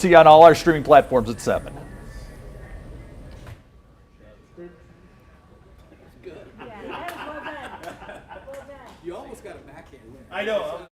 See you on all our streaming platforms at 7. You almost got a backhand win. I know.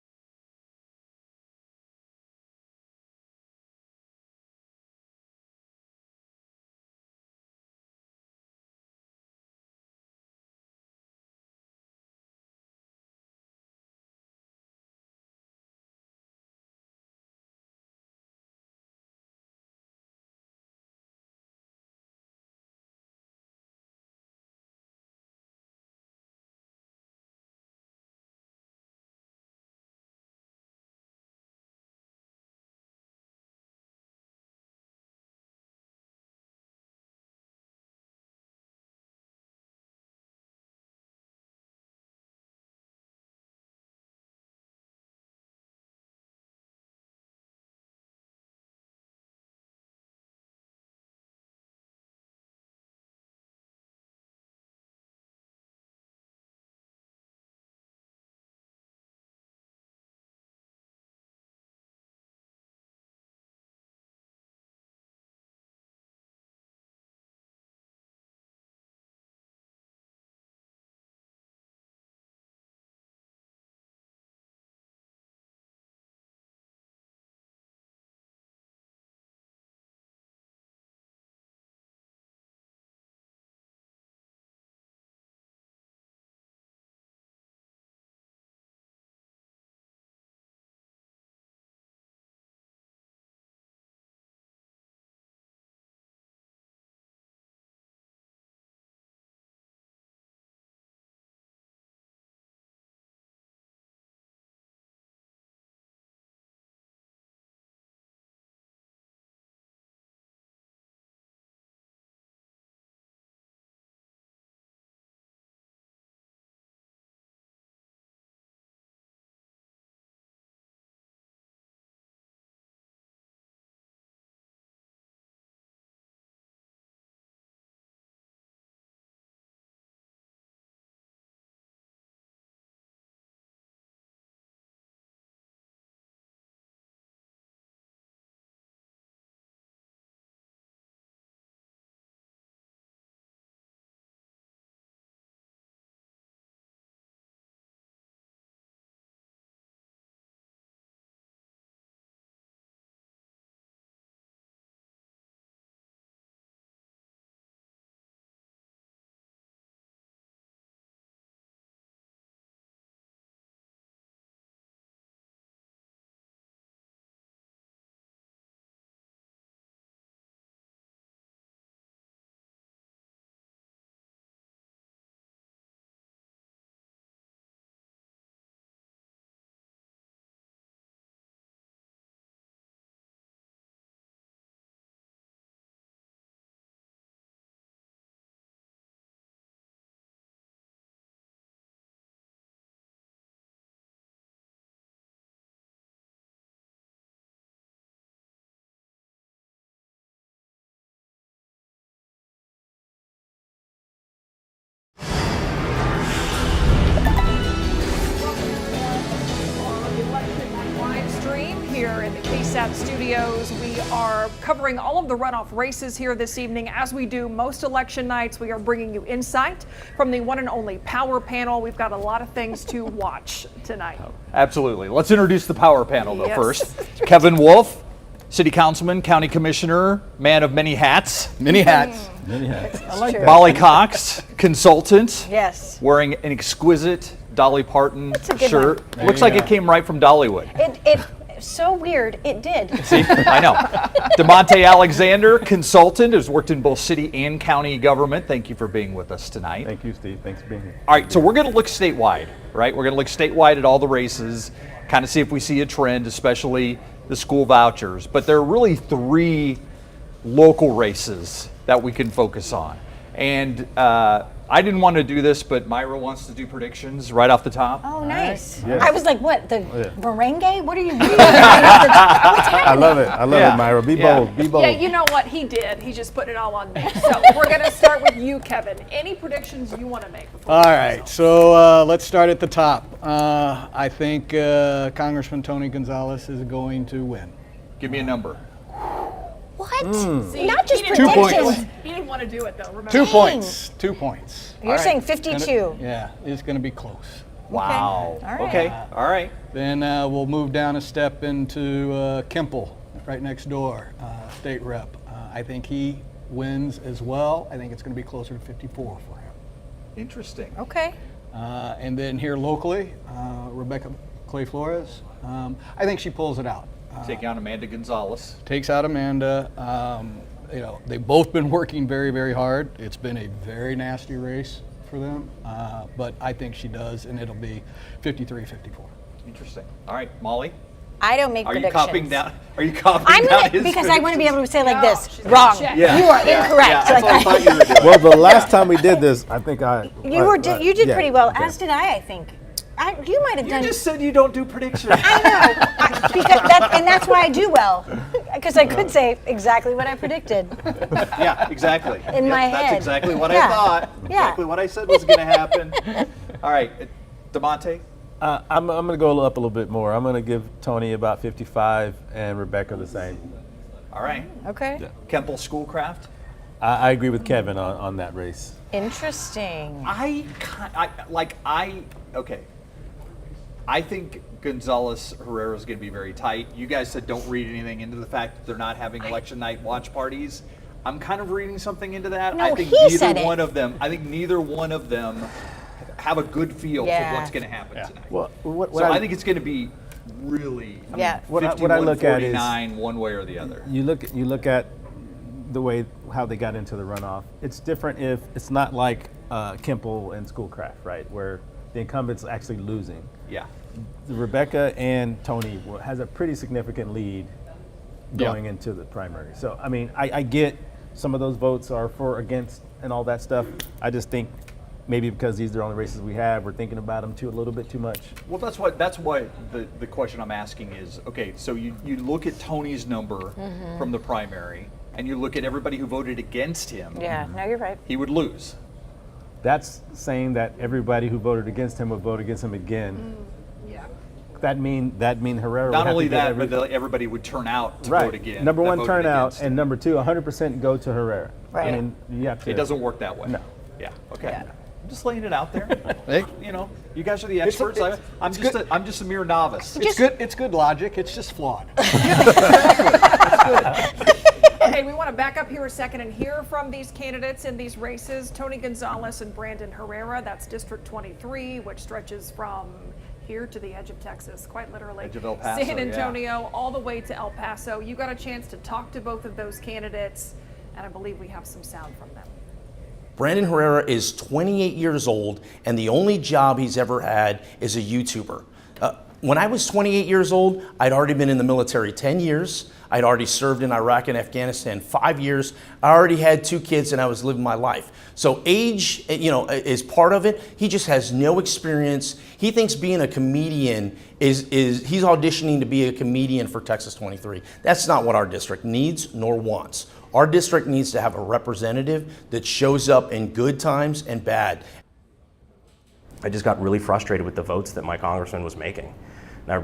Here in the KSAT studios, we are covering all of the runoff races here this evening. As we do most election nights, we are bringing you insight from the one and only Power Panel. We've got a lot of things to watch tonight. Absolutely. Let's introduce the Power Panel, though, Yes. first. Kevin Wolf, City Councilman, County Commissioner, man of many hats. Many hats. Many hats. I like Molly Cox, consultant, Yes. wearing an exquisite Dolly Parton That's a good shirt. one. Looks like it came right from Dollywood. It so weird. It did. See, I know. DeMonte Alexander, consultant, has worked in both city and county government. Thank you for being with us tonight. Thank you, Steve. Thanks for being here. All right, so we're going to look statewide, right? We're going to look statewide at all the races, kind of see if we see a trend, especially the school vouchers. But there are really 3 local races that we can focus on. And I didn't want to do this, but Myra wants to do predictions right off the top. Oh, nice. Yeah. I was like, what? The merengue? What are you doing? What's I happening? love it. I love it, Myra. Be bold. Be bold. Yeah, you know what he did. He just put it all on me. So we're going to start with you, Kevin. Any predictions you want to make? Before All we right, go? so let's start at the top. I think Congressman Tony Gonzalez is going to win. Give me a number. What? See, Not just he didn't want to do predictions. it. He didn't want to do it though. Remember? 2 points. 2 points. You're saying 52. Yeah, it's going to be close. Wow. All right. Okay. All right. Then we'll move down a step into Kuempel, right next door, state rep. I think he wins as well. I think it's going to be closer to 54 for him. Interesting. Okay. And then here locally, Rebeca Clay-Flores. I think she pulls it out. Take out Amanda Gonzalez. Takes out Amanda. They've both been working very, very hard. It's been a very nasty race for them, but I think she does, and it'll be 53-54. Interesting. All right, Molly. I don't make Are you predictions. copying down? Are you copying I'm down gonna his because I want to be able to say like No, this. she's Wrong. gonna check. Yeah. You are Yeah. incorrect. Yeah, that's Like what I thought you were doing. Well, the last time we did this, I think you did yeah, pretty well, okay. as did I think. You might have You done. just said you don't do predictions. I know, and that's why I do well, because I could say exactly what I predicted. Yeah, exactly. In my That's head. exactly what Yeah. I thought. Yeah. Exactly what I said was going to happen. All right, DeMonte. I'm going to go up a little bit more. I'm going to give Tony about 55 and Rebecca the same. All right. Okay. Yeah. Kuempel Schoolcraft. I agree with Kevin on that race. Interesting. Okay. I think Gonzales Herrera is going to be very tight. You guys said don't read anything into the fact that they're not having election night watch parties. I'm kind of reading something into that. No, I think he said neither it. one of them. I think neither one of them have a good feel Yeah. for what's going to happen tonight. Well, So I think it's going to be really Yeah. What I look at is 51-49 one way or the other. you look at the way how they got into the runoff. It's different if it's not like Kuempel and Schoolcraft, right, where the incumbent's actually losing. Yeah. Rebecca and Tony has a pretty significant lead going into the primary. So, I mean, I get some of those votes are for, against, and all that stuff. I just think maybe because these are the only races we have, we're thinking about them a little bit too much. Well, that's why the question I'm asking is, okay, so you look at Tony's number from the primary, and you look at everybody who voted against him, Yeah. No, you're right. he would lose. That's saying that everybody who voted against him would vote against him again. Yeah. That mean Herrera Not would have only to get that, but everybody would turn out to right. vote again. Number that one, voted turnout, against and him. number two, 100% go to Herrera. Right. I mean, you have to. It doesn't work that way. No. Yeah. Okay. Yeah. I'm just laying it out there. Hey. You know, you guys are the It's a- experts. it's- I'm just a mere novice. It's good logic. It's just flawed. Okay, we want to back up here a second and hear from these candidates in these races. Tony Gonzalez and Brandon Herrera, that's District 23, which stretches from here to the edge of Texas, quite literally. Edge of El Paso, San yeah. Antonio, all the way to El Paso. You got a chance to talk to both of those candidates, and I believe we have some sound from them. Brandon Herrera is 28 years old, and the only job he's ever had is a YouTuber. When I was 28 years old, I'd already been in the military 10 years. I'd already served in Iraq and Afghanistan 5 years. I already had 2 kids, and I was living my life. So age, is part of it. He just has no experience. He thinks being a comedian he's auditioning to be a comedian for Texas 23. That's not what our district needs nor wants. Our district needs to have a representative that shows up in good times and bad. I just got really frustrated with the votes that my congressman was making. And I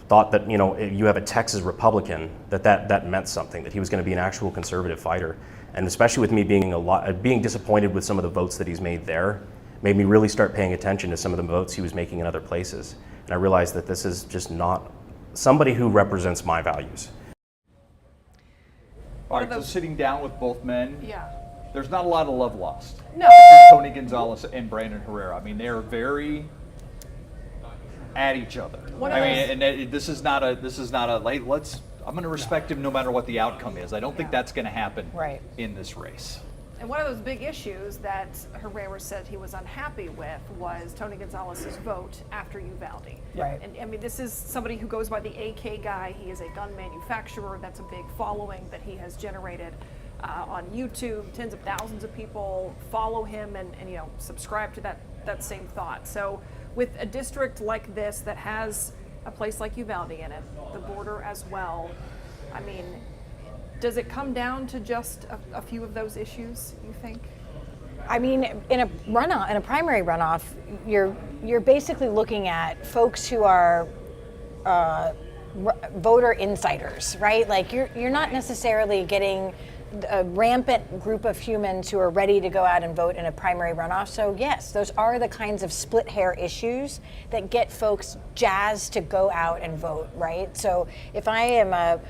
thought that, you have a Texas Republican, that meant something, that he was going to be an actual conservative fighter. And especially with me being disappointed with some of the votes that he's made there, made me really start paying attention to some of the votes he was making in other places. And I realized that this is just not somebody who represents my values. All right, so sitting down with both men, Yeah. there's not a lot of love lost. No. Tony Gonzalez and Brandon Herrera. I mean, they're very at each other. One of I mean, those- and this is not a like, I'm going to respect him no matter what the outcome is. I don't think that's going to happen Right. in this race. And one of those big issues that Herrera said he was unhappy with was Tony Gonzalez's vote after Uvalde. Right. And I mean, this is somebody who goes by the AK guy. He is a gun manufacturer. That's a big following that he has generated on YouTube. Tens of thousands of people follow him and subscribe to that same thought. So with a district like this that has a place like Uvalde in it, the border as well, I mean, does it come down to just a few of those issues, you think? I mean, in a primary runoff, you're basically looking at folks who are voter insiders, right? Like you're not necessarily getting a rampant group of humans who are ready to go out and vote in a primary runoff. So yes, those are the kinds of split hair issues that get folks jazzed to go out and vote, right? So if I am a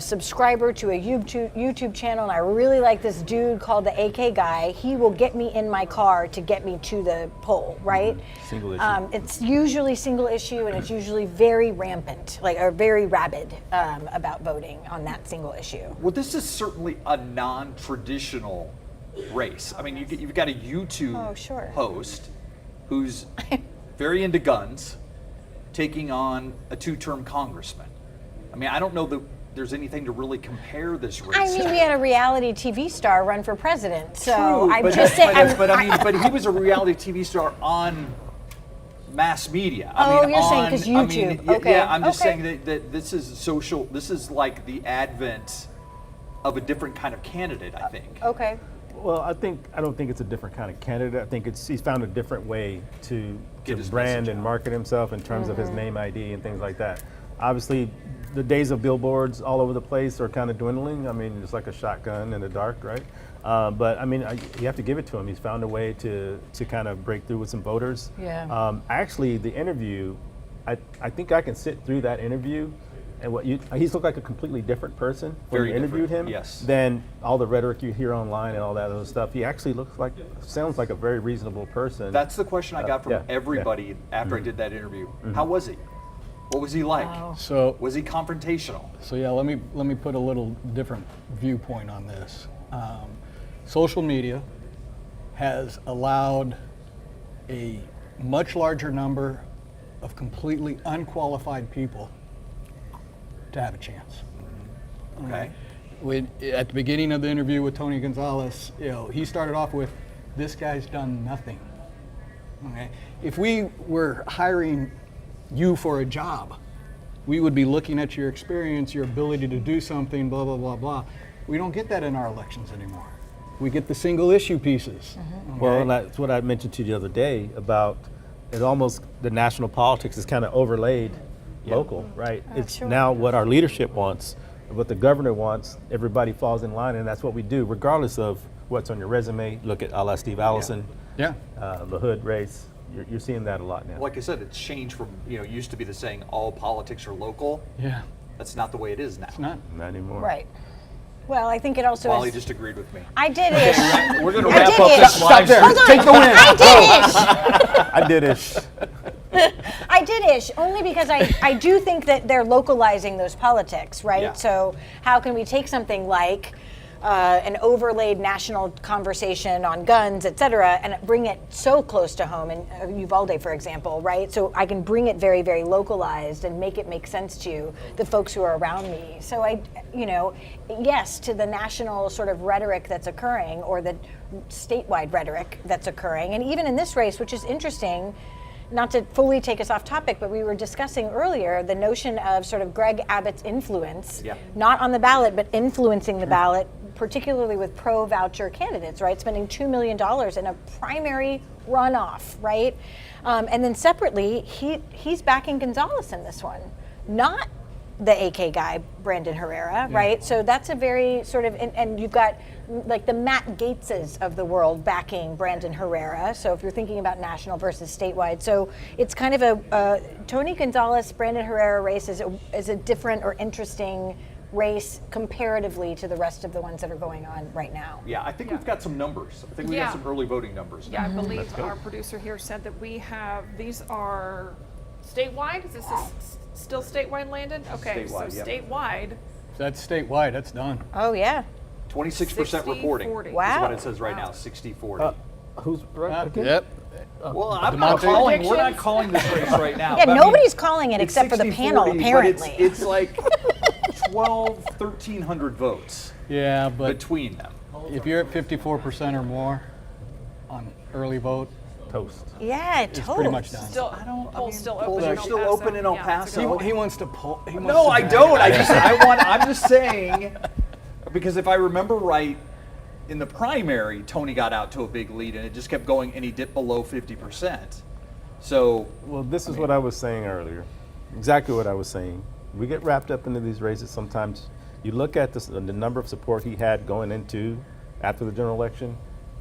subscriber to a YouTube channel and I really like this dude called the AK guy, he will get me in my car to get me to the poll, right? Single issue. It's usually single issue, and it's usually very rampant, or very rabid about voting on that single issue. Well, this is certainly a non-traditional race. I mean, you've got a YouTube host who's very into guns, taking on a 2-term congressman. I mean, I don't know that there's anything to really compare this race. I mean, we had a reality TV star run for president, so True, I'm but, just saying. but he was a reality TV star on mass media. You're saying 'cause YouTube. Okay. Yeah, I'm just Okay. saying that this is social. This is like the advent of a different kind of candidate, I think. Okay. Well, I don't think it's a different kind of candidate. I think he's found a different way to Get his brand message and out. market himself in terms of his name ID and things like that. Obviously, the days of billboards all over the place are kind of dwindling. I mean, it's like a shotgun in the dark, right? But I mean, you have to give it to him. He's found a way to kind of break through with some voters. Yeah. Actually, the interview, I think I can sit through that interview, and he's looked like a completely different person when Very you interviewed different, him yes. than all the rhetoric you hear online and all that other stuff. He actually sounds like a very reasonable person. That's the question I got from yeah, everybody after I did that interview. How was he? What was he like? So Was he confrontational? So yeah, let me put a little different viewpoint on this. Social media has allowed a much larger number of completely unqualified people to have a chance. Okay. At the beginning of the interview with Tony Gonzalez, he started off with, "This guy's done nothing." Okay. If we were hiring you for a job, we would be looking at your experience, your ability to do something, blah, blah, blah, blah. We don't get that in our elections anymore. We get the single issue pieces. Okay? Well, and that's what I mentioned to you the other day about it. Almost the national politics is kind of overlaid local, right? It's sure. now what our leadership wants, what the governor wants. Everybody falls in line, and that's what we do, regardless of what's on your resume. Look at a la Steve Allison, Yeah. the hood race. You're seeing that a lot now. Like I said, it's changed from, it used to be the saying, all politics are local. Yeah. That's not the way it is now. It's not. Not anymore. Right. Well, I think it also Wally is. just agreed with me. I did ish. We're going to I wrap did up it. this live stream. Hold on. Take the win. I did ish. I did ish. I did ish only because I do think that they're localizing those politics, right? Yeah. So how can we take something like an overlaid national conversation on guns, et cetera, and bring it so close to home, in Uvalde, for example, right? So I can bring it very, very localized and make it make sense to the folks who are around me. So yes, to the national sort of rhetoric that's occurring, or the statewide rhetoric that's occurring. And even in this race, which is interesting, not to fully take us off topic, but we were discussing earlier the notion of sort of Greg Abbott's influence, not on the ballot, but influencing the ballot, particularly with pro-voucher candidates, right? Spending $2 million in a primary runoff, right? And then separately, he's backing Gonzales in this one, not the AK guy, Brandon Herrera, right? So that's a very sort of, and you've got like the Matt Gaetzes of the world backing Brandon Herrera. So if you're thinking about national versus statewide, so it's kind of a Tony Gonzales, Brandon Herrera race is a different or interesting race comparatively to the rest of the ones that are going on right now. Yeah, I think we've got some numbers. I think we got some early voting numbers. Yeah, I believe our producer here said that these are statewide. Is this still statewide, Landon? Okay, Statewide, so yep. statewide. That's statewide. That's done. Oh yeah. 26% reporting 60-40. is Wow. what it says right now, 60-40. Who's right? again? Yep. Well, I'm not Demonte- we're not calling this race right now. Yeah, but I mean, nobody's calling it it's except for the 60-40, panel, but apparently. it's like 1,300 votes Yeah, but between them. if you're at 54% or more on early vote, Toast. Yeah, it's pretty much totally. done. Still, polls still open. polls are in still El Paso. open in El Yeah, it's a Paso. good He point. wants to pull. He wants No, to I drag don't. it. I'm just saying, because if I remember right, in the primary, Tony got out to a big lead, and it just kept going, and he dipped below 50%. So, Well, this is what I was saying earlier. Exactly what I was saying. we get wrapped up into these races sometimes. You look at the number of support he had going into after the general election,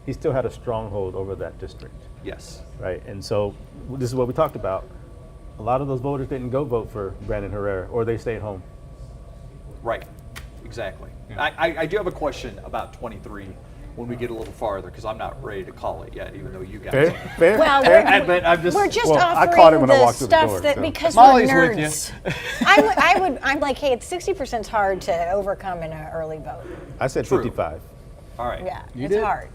he still had a stronghold over that district, Yes. right? And so this is what we talked about. A lot of those voters didn't go vote for Brandon Herrera, or they stayed home. Right. Exactly. I do have a question about 23 when we get a little farther, because I'm not ready to call it yet, even though you guys are. Fair? Well, But I'm just. we're just Well, I offering caught him when I the walked through the stuff door, that so. because Molly's we're with you. nerds. I'm like, hey, it's 60% is hard to overcome in an early vote. I said True. 55. All right. Yeah, You it's did? hard.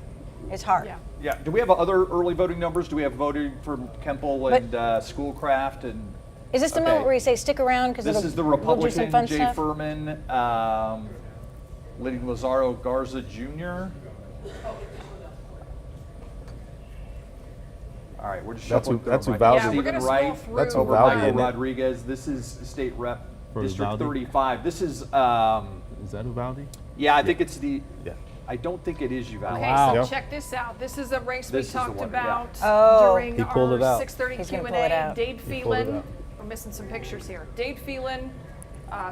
It's hard. Yeah. Yeah. Do we have other early voting numbers? Do we have voting for Kuempel and Schoolcraft and? Is this the Okay. moment where you say stick around because This is the we'll do some Republican fun Jay stuff? Furman, Liddy Lazaro Garza Jr. All right, we're just That's shuffling who- through that's them who right now. Valdi- Yeah, we're Stephen gonna Wright, scroll That's through. who Valdi, Michael isn't it? Rodriguez. This is State Rep For District Valdi? 35. This is, Is that Uvalde? yeah, I think it's the. Yeah. I don't think it is Uvalde. Okay, Wow. so Yeah. check this out. This is a race This is we the talked one, yeah. about Oh. during He pulled it our out. 6:30 He's gonna Q&A. pull it out. Dade He pulled it Phelan. out. We're missing some pictures here. Dade Phelan,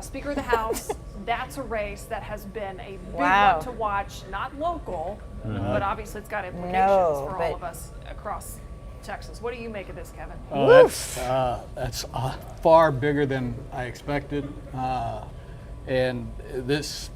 Speaker of the House. That's a race that has been a big Wow. one to watch. Not local, but obviously it's got implications No, for but- all of us across Texas. What do you make of this, Kevin? Oh, that's far bigger than I expected, and this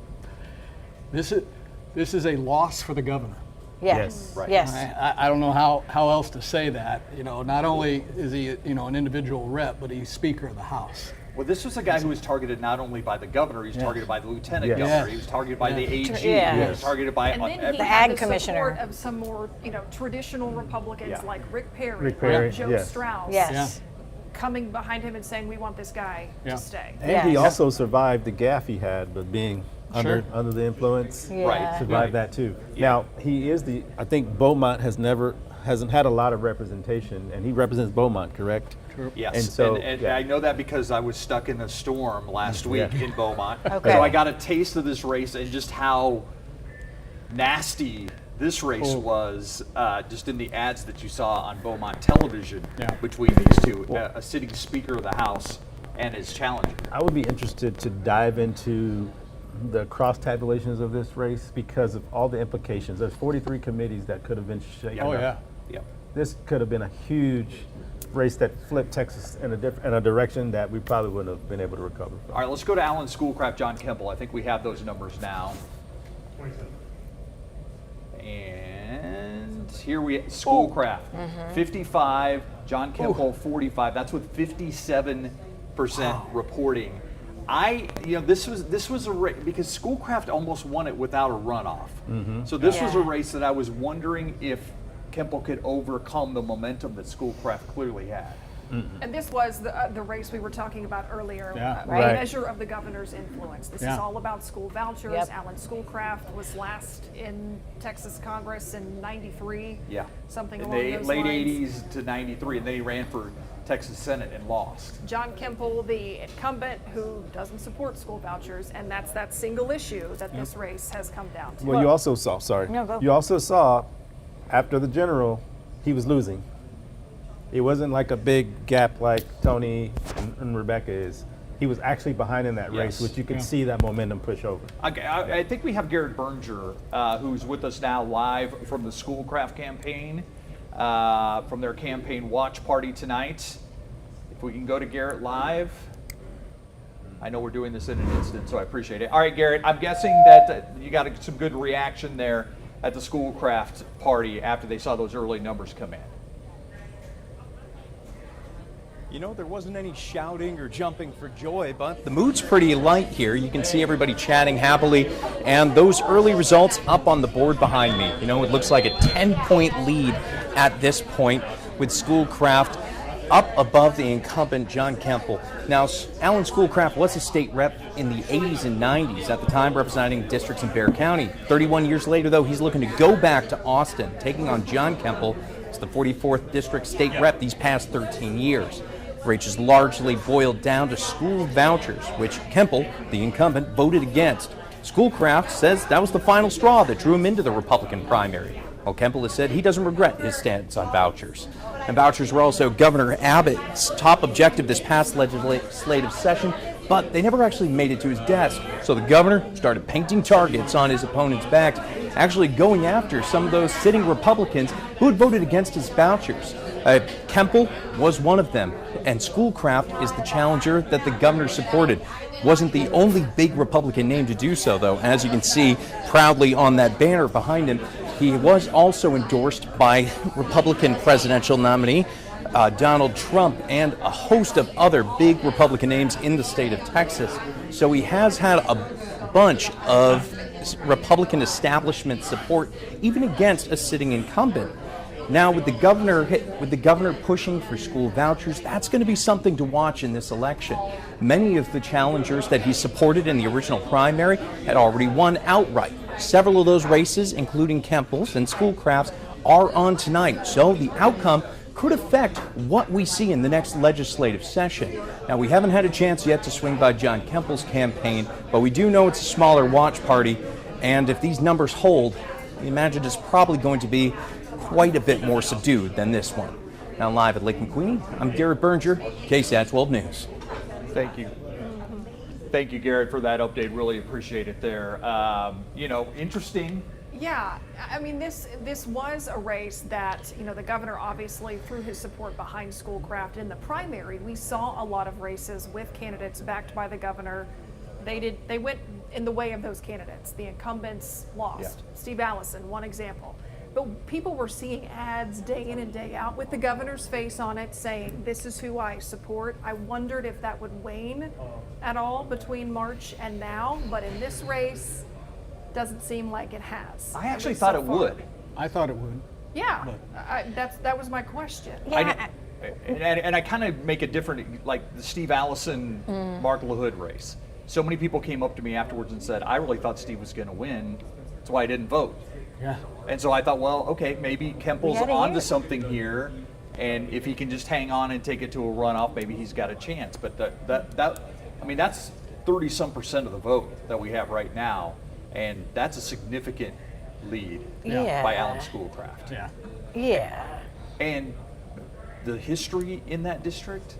is a loss for the governor. Yes. Right. Yes. I don't know how else to say that. You know, not only is he an individual rep, but he's Speaker of the House. Well, this was a guy who was targeted not only by the governor, he was targeted by the lieutenant Yes. governor, Yes. he was targeted by the AG, Yeah. he was targeted by And then he The had ag the commissioner. support of some more, traditional Republicans Yeah. like Rick Perry, Rick Perry, like Joe yes. Strauss, Yes. coming behind him and saying, "We want this guy Yeah. to stay." And he Yes. also survived the gaffe he had, but being under Sure. the influence, Yeah. Right. survived that too. Now he is I think Beaumont hasn't had a lot of representation, and he represents Beaumont, correct? Yes, And so, and yeah. I know that because I was stuck in a storm last week Yeah. in Beaumont. Okay. So I got a taste of this race and just how nasty this race was, just in the ads that you saw on Beaumont television Yeah. between these two, a sitting Speaker of the House and his challenger. I would be interested to dive into the cross tabulations of this race because of all the implications. There's 43 committees that could have been shaken Oh up. yeah. Yep. This could have been a huge race that flipped Texas in a direction that we probably wouldn't have been able to recover from. All right, let's go to Alan Schoolcraft, John Kuempel. I think we have those numbers now. And here Schoolcraft, 55, John Kuempel, 45. That's with 57% reporting. This was a race because Schoolcraft almost won it without a runoff. So this was a Yeah. race that I was wondering if Kuempel could overcome the momentum that Schoolcraft clearly had. And this was the race we were talking about earlier, Yeah. the Right. measure of the governor's influence. This is Yeah. all about school vouchers. Yep. Alan Schoolcraft was last in Texas Congress in '93. Yeah. Something in along the those late lines. 80s to 93, and then he ran for Texas Senate and lost. John Kuempel, the incumbent who doesn't support school vouchers, and that's that single issue that this race has come down to. Well, you also saw, No, go. you also saw after the general, he was losing. It wasn't like a big gap like Tony and Rebeca is. He was actually behind in that race, Yes. which you could see that momentum push over. Okay, I think we have Garrett Berger, who's with us now live from the Schoolcraft campaign, from their campaign watch party tonight. If we can go to Garrett live. I know we're doing this in an instant, so I appreciate it. All right, Garrett, I'm guessing that you got some good reaction there at the Schoolcraft party after they saw those early numbers come in. You know, there wasn't any shouting or jumping for joy, but the mood's pretty light here. You can see everybody chatting happily, and those early results up on the board behind me. You know, it looks like a 10-point lead at this point with Schoolcraft up above the incumbent John Kuempel. Now, Alan Schoolcraft was a state rep in the 80s and 90s, at the time representing districts in Bexar County. 31 years later, though, he's looking to go back to Austin, taking on John Kuempel as the 44th district state rep these past 13 years. The race is largely boiled down to school vouchers, which Kuempel, the incumbent, voted against. Schoolcraft says that was the final straw that drew him into the Republican primary, while Kuempel has said he doesn't regret his stance on vouchers. And vouchers were also Governor Abbott's top objective this past legislative session, but they never actually made it to his desk. So the governor started painting targets on his opponent's backs, actually going after some of those sitting Republicans who had voted against his vouchers. Kuempel was one of them, and Schoolcraft is the challenger that the governor supported. Wasn't the only big Republican name to do so, though. As you can see proudly on that banner behind him, he was also endorsed by Republican presidential nominee Donald Trump and a host of other big Republican names in the state of Texas. So he has had a bunch of Republican establishment support, even against a sitting incumbent. Now, with the governor pushing for school vouchers, that's going to be something to watch in this election. Many of the challengers that he supported in the original primary had already won outright. Several of those races, including Kuempel's and Schoolcraft's, are on tonight. So the outcome could affect what we see in the next legislative session. Now, we haven't had a chance yet to swing by John Kuempel's campaign, but we do know it's a smaller watch party, and if these numbers hold, we imagine it's probably going to be quite a bit more subdued than this one. Now, live at Lake McQueen, I'm Garrett Berger, KSAT 12 News. Thank you. Thank you, Garrett, for that update. Really appreciate it there. Interesting. Yeah, I mean, this was a race that, the governor obviously threw his support behind Schoolcraft. In the primary, we saw a lot of races with candidates backed by the governor. They went in the way of those candidates. The incumbents lost. Yeah. Steve Allison, one example. But people were seeing ads day in and day out with the governor's face on it saying, this is who I support. I wondered if that would wane at all between March and now, but in this race, doesn't seem like it has. I actually thought it would. I thought it would. Yeah, that was my question. Yeah. And I kind of make a different, like the Steve Allison, Mark LaHood race. So many people came up to me afterwards and said, I really thought Steve was going to win. That's why I didn't vote. Yeah. And so I thought, well, okay, maybe Kuempel's onto something here, and if he can just hang on and take it to a runoff, maybe he's got a chance. But that's 30-some% of the vote that we have right now, and that's a significant lead by Alan Schoolcraft. Yeah. Yeah. And the history in that district,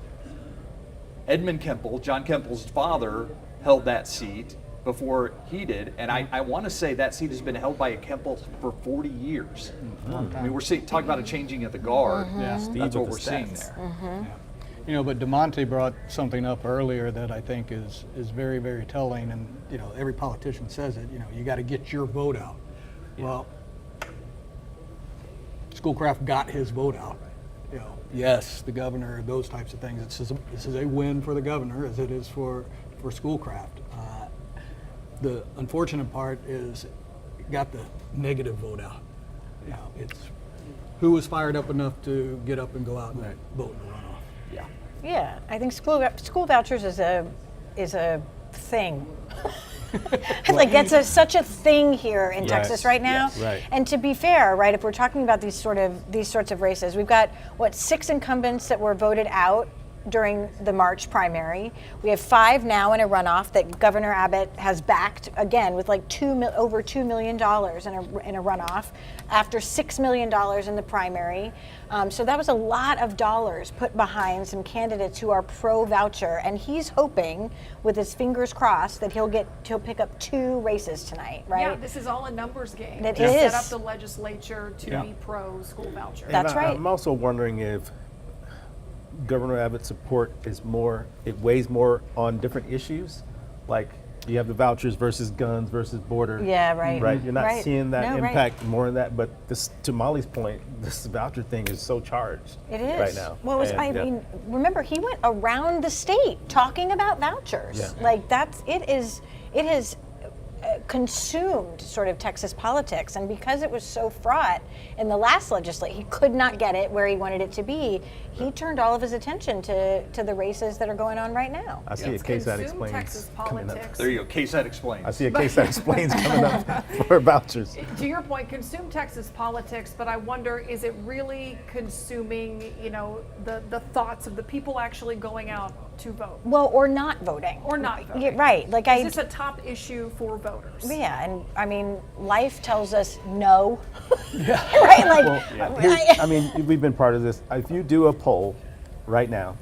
Edmund Kuempel, John Kuempel's father, held that seat before he did, and I want to say that seat has been held by a Kuempel for 40 years. Mm-hmm. I mean, we're talking about a changing of the guard. Mm-hmm. Yeah, that's what we're seeing there. Mm-hmm. Yeah. But DeMonte brought something up earlier that I think is very, very telling, and every politician says it. You got to get your vote out. Yeah. Well, Schoolcraft got his vote out. Yes, the governor, those types of things. This is a win for the governor as it is for Schoolcraft. The unfortunate part is it got the negative vote out. It's who was fired up enough to get up and go out and vote in the runoff. Yeah. Yeah, I think school vouchers is a thing. Like that's such a thing here in Texas right now. Yes, right. And to be fair, right, if we're talking about these sorts of races, we've got 6 incumbents that were voted out during the March primary. We have 5 now in a runoff that Governor Abbott has backed, again, with like over $2 million in a runoff after $6 million in the primary. So that was a lot of dollars put behind some candidates who are pro-voucher, and he's hoping, with his fingers crossed, that he'll pick up 2 races tonight, right? Yeah, this is all a numbers game. It to is. Set up the legislature to be pro-school voucher. That's right. I'm also wondering if Governor Abbott's support weighs more on different issues, like you have the vouchers versus guns versus border. Yeah, right. Right, you're not Right. seeing that No, impact more in that, but this, to Molly's point, this voucher thing is so charged It is. right now. Well, And, I mean, remember, he went around the state talking about vouchers. Yeah. Like it has consumed sort of Texas politics, and because it was so fraught in the last legislature, he could not get it where he wanted it to be. He turned all of his attention to the races that are going on right now. I see a It's KSAT consumed explains Texas coming up. politics. There you go. KSAT explains. I see a KSAT explains coming up for vouchers. To your point, consume Texas politics, but I wonder, is it really consuming, the thoughts of the people actually going out to vote? Well, or not voting. Or not voting. Yeah, right. Like Is this a top issue for voters? Yeah, and I mean, life tells us no. Yeah. Right? Like, Well, I mean, we've been part of this. If you do a poll right now,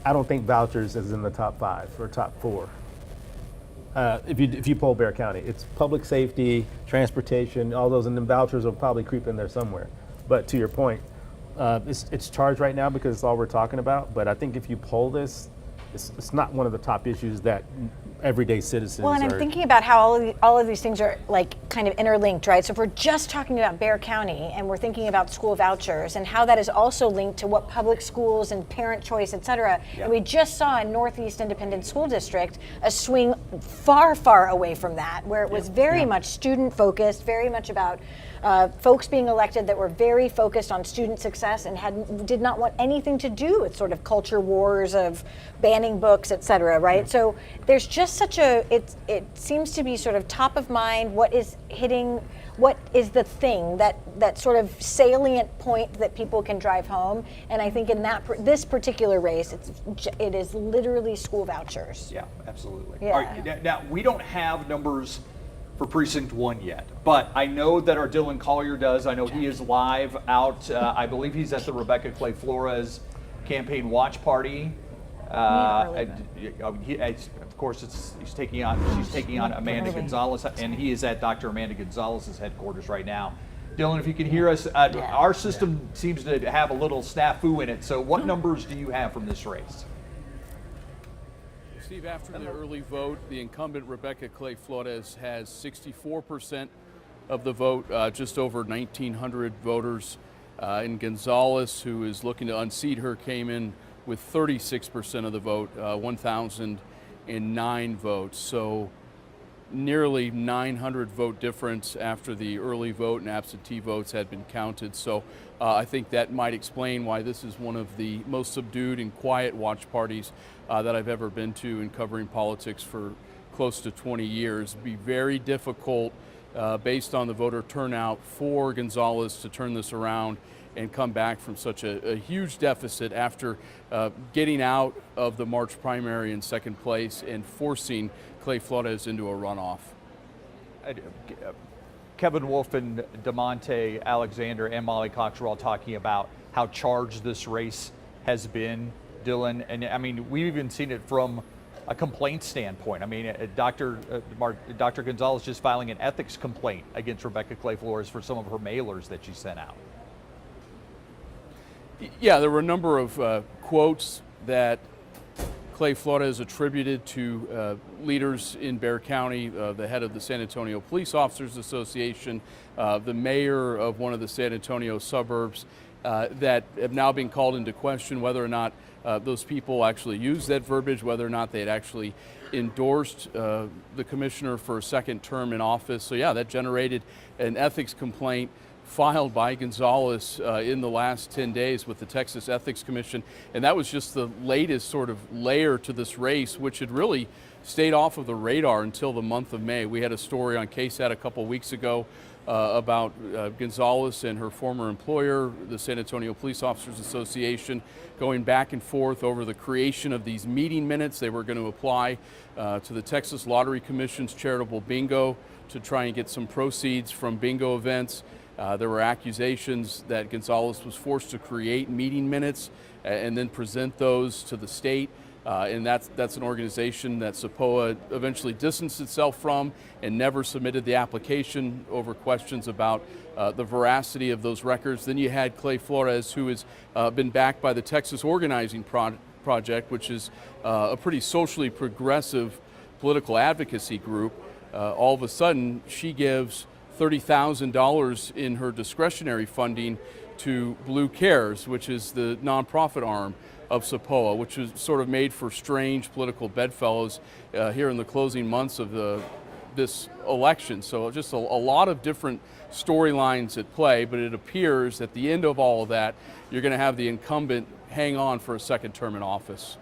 I don't think Vouchers is in the top 5 or top 4. If you poll Bexar County, it's public safety, transportation, all those, and then Vouchers will probably creep in there somewhere. But to your point, it's charged right now because it's all we're talking about. But I think if you poll this, it's not one of the top issues that everyday citizens Well, and I'm thinking about how all of these things are like kind of interlinked, right? So if we're just talking about Bexar County and we're thinking about school vouchers and how that is also linked to what public schools and parent choice, et cetera, and we just saw in Northeast Independent School District a swing far, far away from that, where it was very much student focused, very much about folks being elected that were very focused on student success and did not want anything to do with sort of culture wars of banning books, et cetera, right? So there's just such it seems to be sort of top of mind, what is the thing that sort of salient point that people can drive home. And I think in this particular race, it is literally school vouchers. Yeah, absolutely. Yeah. All right, now, we don't have numbers for Precinct 1 yet, but I know that our Dylan Collier does. I know he is live out. I believe he's at the Rebecca Clay-Flores campaign watch party. Of course, she's taking on Amanda Gonzales, and he is at Dr. Amanda Gonzalez' headquarters right now. Dylan, if you can hear us, our system seems to have a little snafu in it. So what numbers do you have from this race? Steve, after the early vote, the incumbent Rebeca Clay-Flores has 64% of the vote, just over 1,900 voters. And Gonzales, who is looking to unseat her, came in with 36% of the vote, 1,009 votes. So nearly 900 vote difference after the early vote and absentee votes had been counted. So I think that might explain why this is one of the most subdued and quiet watch parties that I've ever been to in covering politics for close to 20 years. It'd be very difficult based on the voter turnout for Gonzales to turn this around and come back from such a huge deficit after getting out of the March primary in second place and forcing Clay-Flores into a runoff. Kevin Wolf and DeMonte Alexander and Molly Cox were all talking about how charged this race has been, Dylan. And I mean, we've even seen it from a complaint standpoint. I mean, Dr. Gonzalez just filing an ethics complaint against Rebeca Clay-Flores for some of her mailers that she sent out. Yeah, there were a number of quotes that Clay-Flores attributed to leaders in Bexar County, the head of the San Antonio Police Officers Association, the mayor of one of the San Antonio suburbs, that have now been called into question whether or not those people actually used that verbiage, whether or not they had actually endorsed the commissioner for a second term in office. So yeah, that generated an ethics complaint filed by Gonzales in the last 10 days with the Texas Ethics Commission. And that was just the latest sort of layer to this race, which had really stayed off of the radar until the month of May. We had a story on KSAT a couple weeks ago about Gonzales and her former employer, the San Antonio Police Officers Association, going back and forth over the creation of these meeting minutes. They were going to apply to the Texas Lottery Commission's charitable bingo to try and get some proceeds from bingo events. There were accusations that Gonzales was forced to create meeting minutes and then present those to the state. And that's an organization that SAPOA eventually distanced itself from and never submitted the application over questions about the veracity of those records. Then you had Clay-Flores, who has been backed by the Texas Organizing Project, which is a pretty socially progressive political advocacy group. All of a sudden, she gives $30,000 in her discretionary funding to Blue Cares, which is the nonprofit arm of SAPOA, which was sort of made for strange political bedfellows here in the closing months of this election. So just a lot of different storylines at play, but it appears at the end of all of that, you're going to have the incumbent hang on for a second term in office.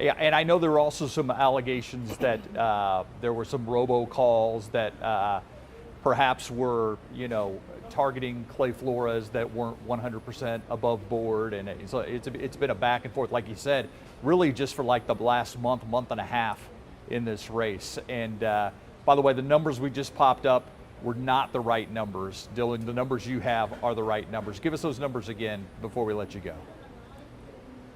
Yeah, and I know there were also some allegations that there were some robocalls that perhaps were, targeting Clay-Flores that weren't 100% above board, and it's been a back and forth, like you said, really just for like the last month and a half in this race. And by the way, the numbers we just popped up were not the right numbers. Dylan, the numbers you have are the right numbers. Give us those numbers again before we let you go.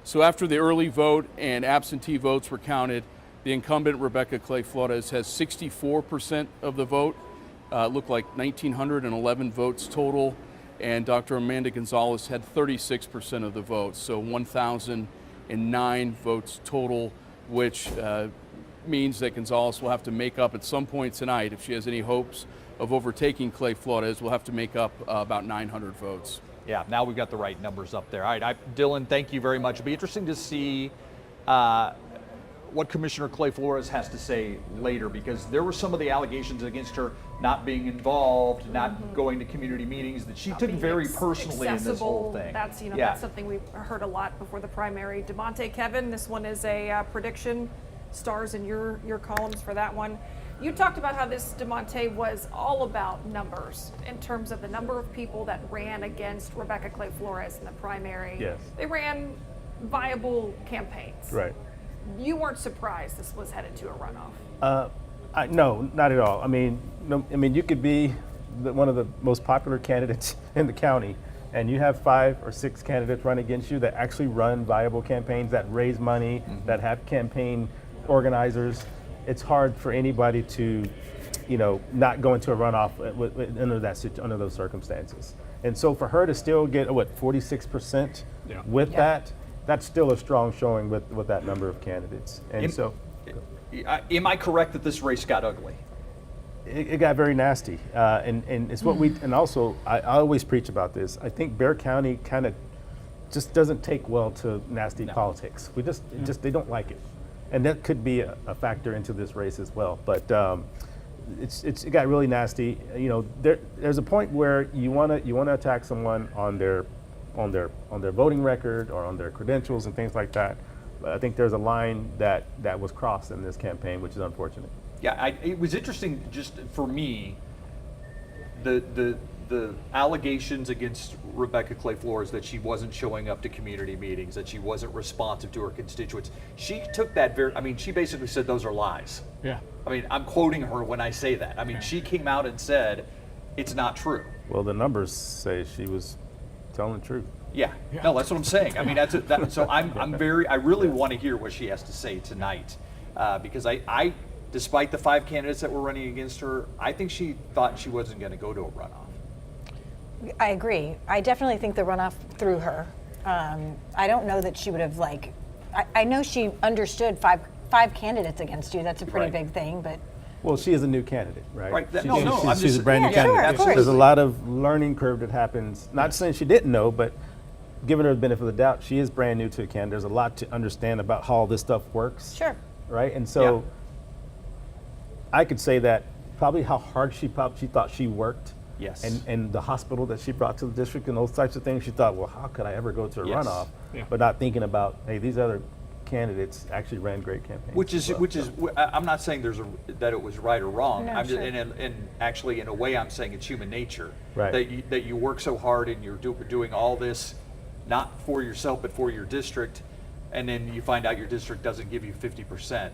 So after the early vote and absentee votes were counted, the incumbent Rebeca Clay-Flores has 64% of the vote. Looked like 1,911 votes total, and Dr. Amanda Gonzalez had 36% of the votes, so 1,009 votes total, which means that Gonzales will have to make up at some point tonight, if she has any hopes of overtaking Clay-Flores, will have to make up about 900 votes. Yeah, now we've got the right numbers up there. All right, Dylan, thank you very much. It'll be interesting to see what Commissioner Clay-Flores has to say later, because there were some of the allegations against her not being involved, not going to community meetings, that she took very personally in this whole thing. That's, that's something we've heard a lot before the primary. DeMonte, Kevin, this one is a prediction. Stars in your columns for that one. You talked about how this, DeMonte, was all about numbers in terms of the number of people that ran against Rebeca Clay-Flores in the primary. Yes. They ran viable campaigns. Right. You weren't surprised this was headed to a runoff. No, not at all. I mean, you could be one of the most popular candidates in the county, and you have 5 or 6 candidates run against you that actually run viable campaigns, that raise money, that have campaign organizers. It's hard for anybody to, not go into a runoff under those circumstances. And so for her to still get 46% with that, that's still a strong showing with that number of candidates. And Am I correct that this race got ugly? It got very nasty, and it's what and also I always preach about this. I think Bexar County kind of just doesn't take well to nasty politics. They don't like it, and that could be a factor into this race as well. But it got really nasty. There's a point where you wanna attack someone on their voting record or on their credentials and things like that. But I think there's a line that was crossed in this campaign, which is unfortunate. Yeah, it was interesting just for me, the allegations against Rebeca Clay-Flores that she wasn't showing up to community meetings, that she wasn't responsive to her constituents. She took that she basically said those are lies. Yeah. I mean, I'm quoting her when I say that. I mean, she came out and said it's not true. Well, the numbers say she was telling the truth. Yeah. No, that's what I'm saying. I mean, so I really want to hear what she has to say tonight, because I, despite the 5 candidates that were running against her, I think she thought she wasn't going to go to a runoff. I agree. I definitely think the runoff threw her. I don't know that she would have I know she understood five candidates against you. That's a pretty big thing, but. Well, she is a new candidate, right? Right. She's a brand new candidate. Sure, There's a lot of learning curve that happens. Not saying she didn't know, but giving her the benefit of the doubt, she is brand new to a candidate. There's a lot to understand about how all this stuff works. Sure. Right? And so I could say that probably how hard she thought she worked. Yes. And the hospital that she brought to the district and those types of things, she thought, well, how could I ever go to a runoff? Yeah. But not thinking about, hey, these other candidates actually ran great campaigns. Which is, I'm not saying that it was right or wrong. No, I'm sure. and actually, in a way, I'm saying it's human nature. Right. That you work so hard and you're doing all this, not for yourself but for your district, and then you find out your district doesn't give you 50%.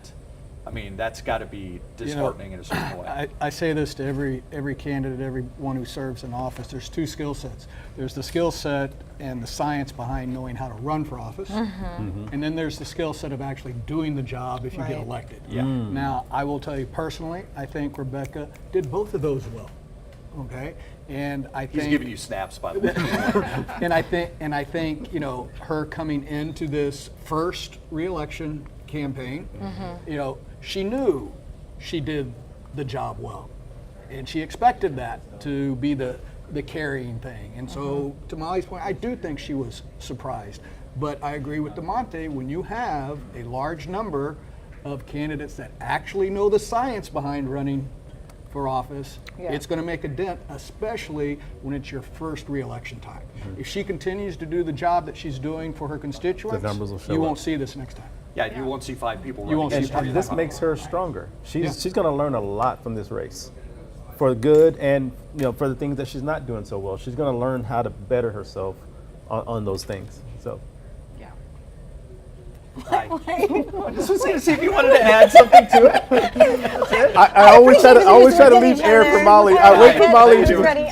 I mean, that's got to be disheartening in a certain way. I say this to every candidate, everyone who serves in office. There's 2 skill sets. There's the skill set and the science behind knowing how to run for office. And then there's the skill set of actually doing the job if you get elected. Yeah. Now, I will tell you personally, I think Rebeca did both of those well. Okay? And I think He's giving you snaps, by the way. and I think her coming into this first re-election campaign, she knew she did the job well, and she expected that to be the carrying thing. And so, to Molly's point, I do think she was surprised. But I agree with DeMonte, when you have a large number of candidates that actually know the science behind running for office, it's going to make a dent, especially when it's your first re-election time. If she continues to do the job that she's doing for her constituents, The numbers will show you up. won't see this next time. Yeah, you won't see 5 people. You won't running see against And her. this makes her stronger. She's going to learn a lot from this race, for good and for the things that she's not doing so well. She's going to learn how to better herself on those things. So. Yeah. Hi. I just was going to see if you wanted to add something to it. I always try to leave air for Molly. I wait for Molly to. Ready.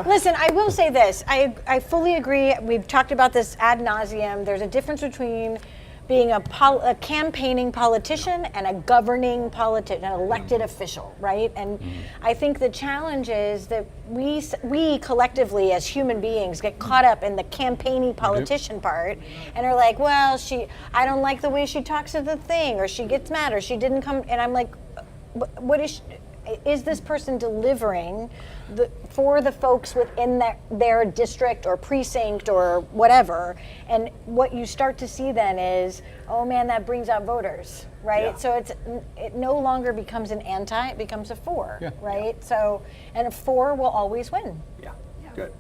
Listen, I will say this. I fully agree. We've talked about this ad nauseum. There's a difference between being a campaigning politician and a governing politician, an elected official, right? And I think the challenge is that we collectively as human beings get caught up in the campaigning politician part and are like, well, I don't like the way she talks to the thing, or she gets mad, or she didn't come, and I'm like, what is this person delivering for the folks within their district or precinct or whatever? And what you start to see then is, oh man, that brings out voters, right? Yeah. So it no longer becomes an anti, it becomes a for, right? So, and a for will always win. Yeah, good.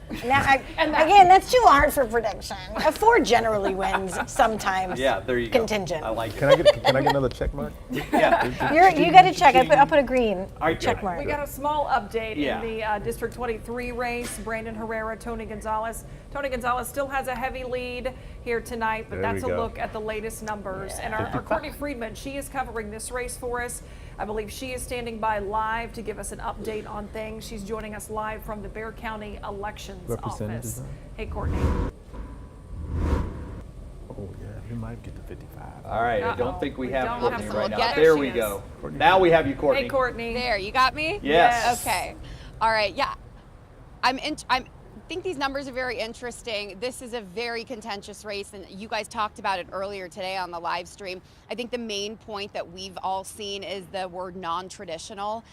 Again, that's too hard for prediction. A for generally wins sometimes. Yeah, there you go. Contingent. I like it. Can I get another check mark? Yeah. You got to check. I'll put a green right, check good. mark. We got a small update Yeah. in the District 23 race. Brandon Herrera, Tony Gonzalez. Tony Gonzalez still has a heavy lead here tonight, but There that's we a go. look at the latest numbers. And our Courtney Friedman, she is covering this race for us. I believe she is standing by live to give us an update on things. She's joining us live from the Bexar County Elections What percentage Office. is that? Hey, Courtney. Oh yeah, we might get to 55. All right, I Uh-oh. don't think we have don't Courtney have to right look now. yet. There There we she go. is. Now we have you, Courtney. Hey, Courtney. There, you got me? Yes. Okay. All right. Yeah. I think these numbers are very interesting. This is a very contentious race, and you guys talked about it earlier today on the live stream. I think the main point that we've all seen is the word non-traditional.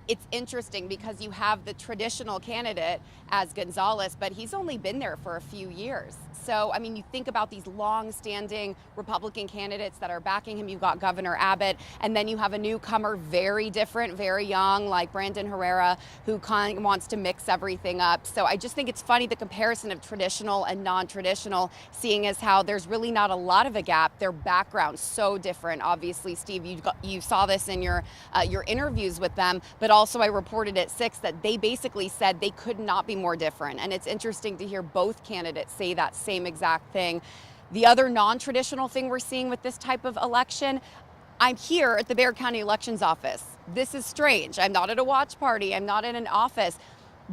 It's interesting because you have the traditional candidate as Gonzales, but he's only been there for a few years. So, I mean, you think about these long-standing Republican candidates that are backing him. You've got Governor Abbott, and then you have a newcomer, very different, very young, like Brandon Herrera, who kind of wants to mix everything up. So I just think it's funny, the comparison of traditional and non-traditional, seeing as how there's really not a lot of a gap. Their background's so different. Obviously, Steve, you saw this in your interviews with them, but also I reported at 6 that they basically said they could not be more different. And it's interesting to hear both candidates say that same exact thing. The other non-traditional thing we're seeing with this type of election, I'm here at the Bexar County Elections Office. This is strange. I'm not at a watch party. I'm not in an office.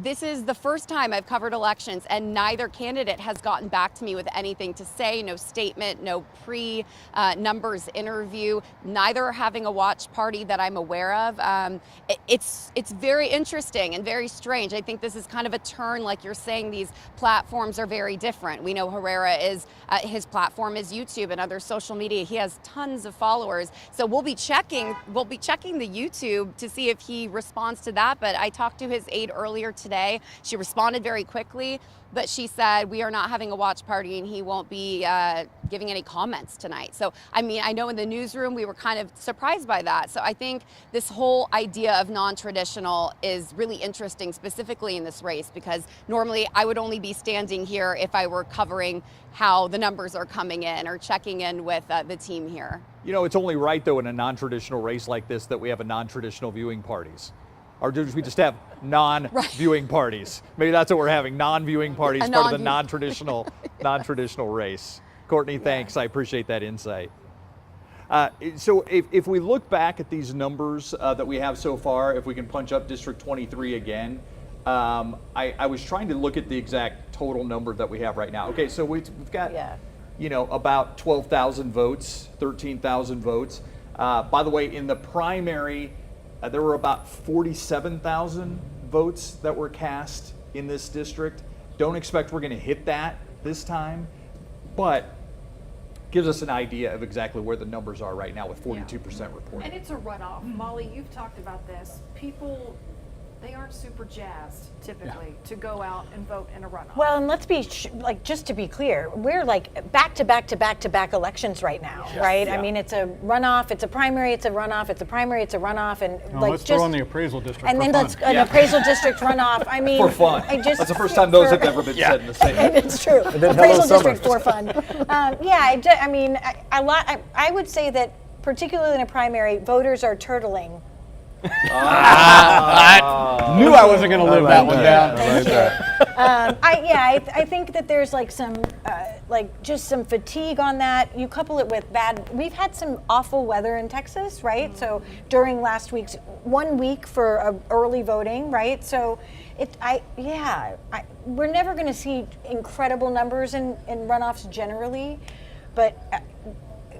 This is the first time I've covered elections, and neither candidate has gotten back to me with anything to say, no statement, no pre-numbers interview. Neither are having a watch party that I'm aware of. It's very interesting and very strange. I think this is kind of a turn, like you're saying, these platforms are very different. We know Herrera is, his platform is YouTube and other social media. He has tons of followers. So we'll be checking the YouTube to see if he responds to that. But I talked to his aide earlier today. She responded very quickly, but she said we are not having a watch party and he won't be giving any comments tonight. So, I mean, I know in the newsroom we were kind of surprised by that. So I think this whole idea of non-traditional is really interesting, specifically in this race, because normally I would only be standing here if I were covering how the numbers are coming in or checking in with the team here. You know, it's only right, though, in a non-traditional race like this that we have a non-traditional viewing parties. Or do we just have non-viewing parties? Maybe that's what we're having, non-viewing parties, part of the non-traditional race. Courtney, thanks. I appreciate that insight. So if we look back at these numbers that we have so far, if we can punch up District 23 again, I was trying to look at the exact total number that we have right now. Okay, so we've got, you know, about 12,000 votes, 13,000 votes. By the way, in the primary, there were about 47,000 votes that were cast in this district. Don't expect we're going to hit that this time, but gives us an idea of exactly where the numbers are right now with 42% reported. And it's a runoff. Molly, you've talked about this. People, they aren't super jazzed typically to go out and vote in a runoff. Well, and let's be just to be clear, we're like back to back to back to back elections right now, right? Yeah. I mean, it's a runoff, it's a primary, it's a runoff, it's a primary, it's a runoff, and Let's throw in the appraisal district. and for then fun. let's an appraisal district runoff. I mean, For fun. That's the first time those have ever been said in the same. It's true. then Appraisal hello, district summer. for fun. I would say that particularly in a primary, voters are turtling. Knew I wasn't going to live that one down. Thank you. I think that there's like some, just some fatigue on that. You couple it with we've had some awful weather in Texas, right? So during last week's 1 week for early voting, right? So we're never going to see incredible numbers in runoffs generally, but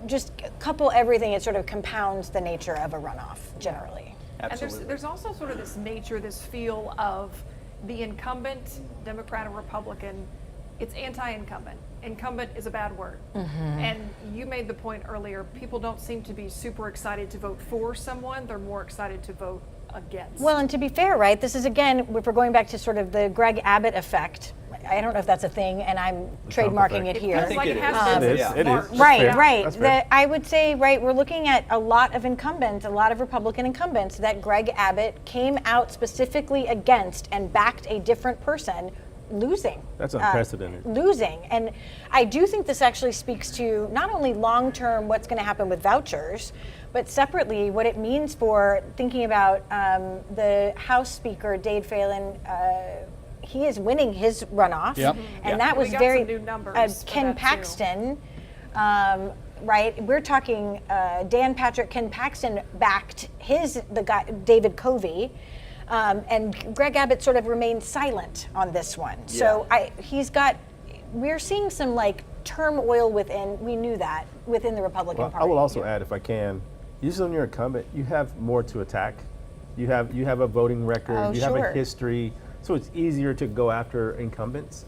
just couple everything, it sort of compounds the nature of a runoff generally. Absolutely. And there's also sort of this nature, this feel of the incumbent, Democrat or Republican, it's anti-incumbent. Incumbent is a bad word. And you made the point earlier, people don't seem to be super excited to vote for someone, they're more excited to vote against. Well, and to be fair, right, this is again, if we're going back to sort of the Greg Abbott effect. I don't know if that's a thing, and I'm trademarking it here. It's like it has been It is. since It is. March. That's Right, fair. right. That's fair. I would say, right, we're looking at a lot of incumbents, a lot of Republican incumbents that Greg Abbott came out specifically against and backed a different person losing. That's unprecedented. Losing. And I do think this actually speaks to not only long-term what's going to happen with vouchers, but separately what it means for thinking about the House Speaker, Dade Phelan. He is winning his runoff, Yep. and that And was we got very some new numbers for Ken that, too. Paxton. Right, we're talking Dan Patrick. Ken Paxton backed the guy David Covey, and Greg Abbott sort of remained silent on this one. So we're seeing some like turmoil within. We knew that within the Republican Well, Party. I will also add, if I can, usually when you're incumbent, you have more to attack. You have a voting record. Oh, you have sure. a history, so it's easier to go after incumbents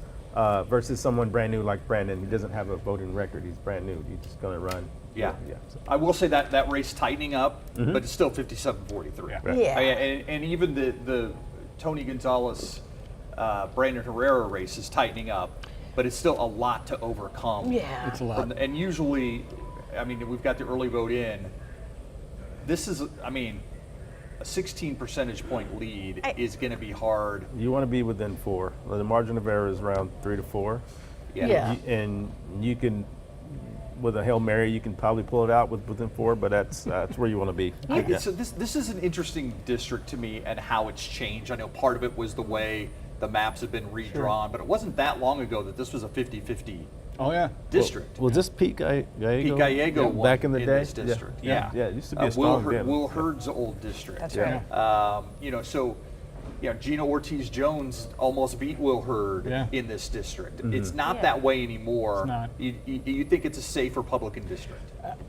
versus someone brand new like Brandon. He doesn't have a voting record. He's brand new. He's just going to run. Yeah. So. I will say that race tightening up, but it's still 57-43. Right. Yeah. And even the Tony Gonzalez, Brandon Herrera race is tightening up, but it's still a lot to overcome. Yeah. It's a lot. And usually, I mean, we've got the early vote in. This is, I mean, a 16 percentage point lead is going to be hard. You want to be within 4. The margin of error is around 3 to 4. Yeah. And you can, with a Hail Mary, you can probably pull it out within 4, but that's where you want to be. Yeah. So this is an interesting district to me and how it's changed. I know part of it was the way the maps have been redrawn, but it wasn't that long ago that this was a 50-50 Oh, yeah. district. Was this Pete Gallego? Pete Gallego won back in the day? this district. Yeah. It used to be a strong bid. Will Hurd's old district. That's right. Gina Ortiz-Jones almost beat Will Hurd Yeah. in this district. Mm-hmm. It's not Yeah. that way anymore. It's not. You think it's a safe Republican district?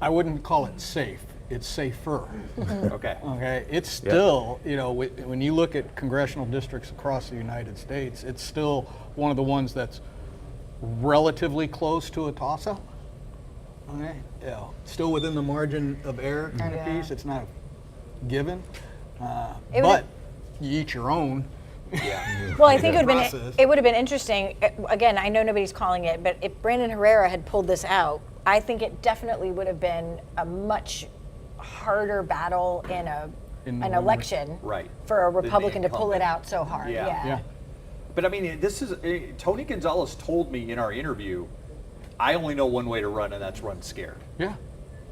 I wouldn't call it safe. It's safer. Okay. Okay, it's still, when you look at congressional districts across the United States, it's still one of the ones that's relatively close to a toss-up. Okay, still within the margin of error kind of piece. It's not a given, It but you eat your own. Well, I think Process. it would have been interesting. Again, I know nobody's calling it, but if Brandon Herrera had pulled this out, I think it definitely would have been a much harder battle in an election Right. for a Than the Republican to pull it incumbent. out so hard. Yeah. Yeah. Yeah. But I mean, Tony Gonzalez told me in our interview, I only know one way to run, and that's run scared. Yeah.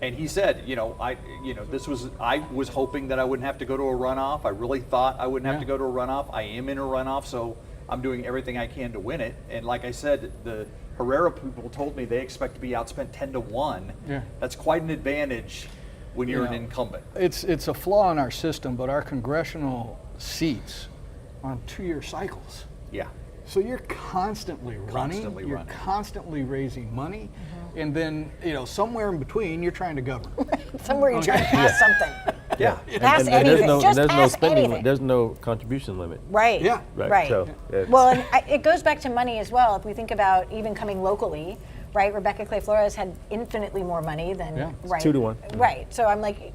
And he said, I was hoping that I wouldn't have to go to a runoff. I really thought I wouldn't have to go to a runoff. I am in a runoff, so I'm doing everything I can to win it. And like I said, the Herrera people told me they expect to be outspent 10-1. Yeah. That's quite an advantage when you're an incumbent. It's a flaw in our system, but our congressional seats are on 2-year cycles. Yeah. So you're constantly running, Constantly you're running. constantly raising money, and then somewhere in between you're trying to govern. Somewhere you're trying to pass something. Yeah. Pass And anything. Just there's no pass spending. anything. There's no contribution limit. Right. Yeah. Right. So, Well, and it goes back to money as well. If we think about even coming locally, right? Rebeca Clay-Flores had infinitely more money than Yeah. It's right. 2-1. Right. So I'm like,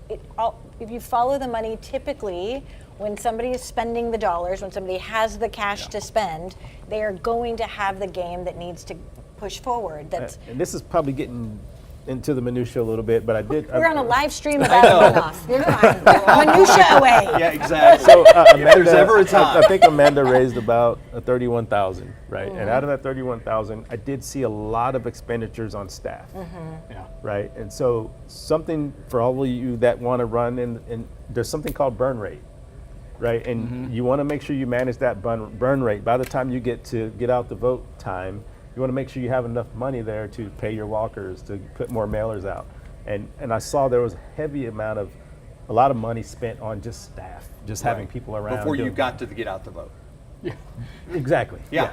if you follow the money, typically when somebody is spending the dollars, when somebody has the cash to spend, they are going to have the game that needs to push forward. That's and this is probably getting into the minutia a little bit, but I did. we're on a live stream about a runoff. You're fine. Minutia away. Yeah, exactly. So if there's ever a time. I think Amanda raised about 31,000, right? And out of that 31,000, I did see a lot of expenditures on staff, Yeah. right? And so something for all of you that want to run, and there's something called burn rate. right? And you want to make sure you manage that burn rate. By the time you get out the vote time, you want to make sure you have enough money there to pay your walkers, to put more mailers out. And I saw there was a lot of money spent on just staff, just having people around. Before you got to get out the vote. Exactly. Yeah.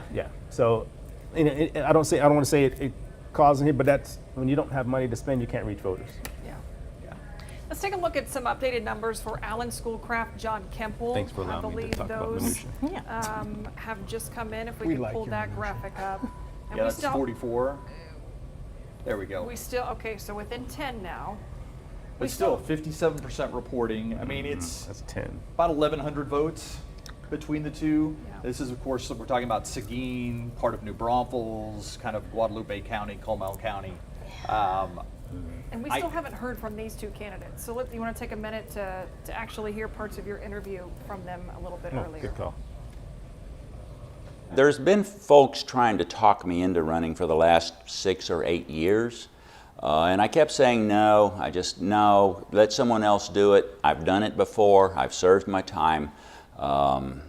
So, I don't want to say it causing it, but that's when you don't have money to spend, you can't reach voters. Yeah. Let's take a look at some updated numbers for Allen, Schoolcraft, John Kuempel. Thanks for allowing me to talk about those minutia. have just come in. If We we can like pull your that minutia. graphic up. And Yeah, we that's still, 44. There we go. okay, so within 10 now. But still, 57% reporting. I mean, it's That's 10. about 1,100 votes between the two. Yeah. This is, of course, we're talking about Seguin, part of New Braunfels, kind of Guadalupe County, Comal County. And we still haven't heard from these two candidates. So you want to take a minute to actually hear parts of your interview from them a little bit earlier. Good call. There's been folks trying to talk me into running for the last 6 or 8 years. And I kept saying no, no, let someone else do it. I've done it before, I've served my time. And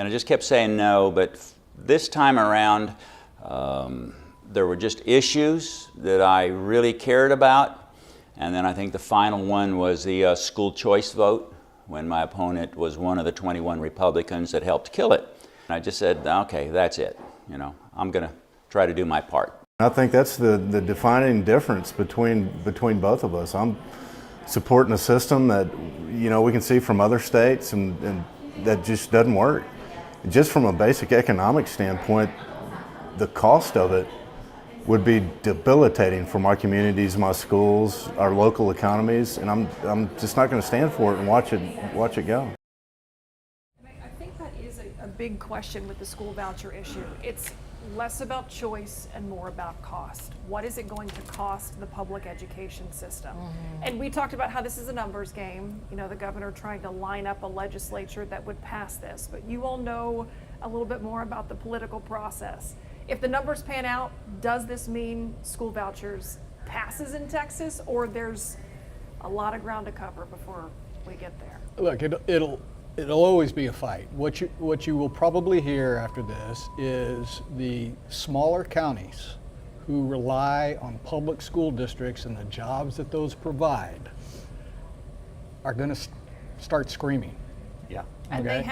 I just kept saying no, but this time around, there were just issues that I really cared about. And then I think the final one was the school choice vote, when my opponent was one of the 21 Republicans that helped kill it. And I just said, okay, that's it. I'm gonna try to do my part. I think that's the defining difference between both of us. I'm supporting a system that we can see from other states and that just doesn't work. Just from a basic economic standpoint, the cost of it would be debilitating for my communities, my schools, our local economies, and I'm just not going to stand for it and watch it go. I think that is a big question with the school voucher issue. It's less about choice and more about cost. What is it going to cost the public education system? And we talked about how this is a numbers game. The governor trying to line up a legislature that would pass this, but you all know a little bit more about the political process. If the numbers pan out, does this mean school vouchers passes in Texas, or there's a lot of ground to cover before we get there? Look, it'll always be a fight. What you will probably hear after this is the smaller counties who rely on public school districts and the jobs that those provide are going to start screaming. Yeah. And Okay. they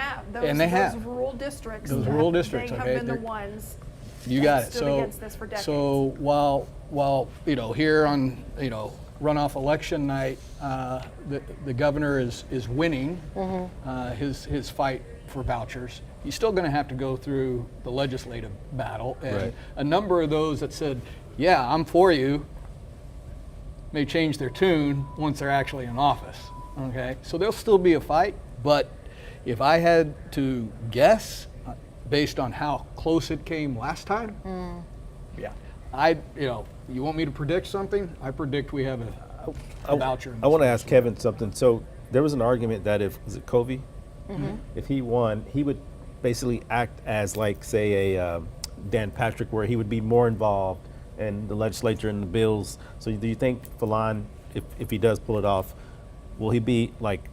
have. Those rural districts. Those rural districts, They have okay, been the they're- ones You got that it. stood against this for decades. So while here on runoff election night, the governor is winning his fight for vouchers. He's still going to have to go through the legislative battle, and Right. a number of those that said, "Yeah, I'm for you," may change their tune once they're actually in office. Okay, so there'll still be a fight, but if I had to guess, based on how close it came last time, Yeah. you want me to predict something? I predict we have a voucher. in I want to this ask Kevin something. So there was an argument that is it Covey? If he won, he would basically act as like, say, a Dan Patrick, where he would be more involved in the legislature and the bills. So do you think Phelan, if he does pull it off, will he be like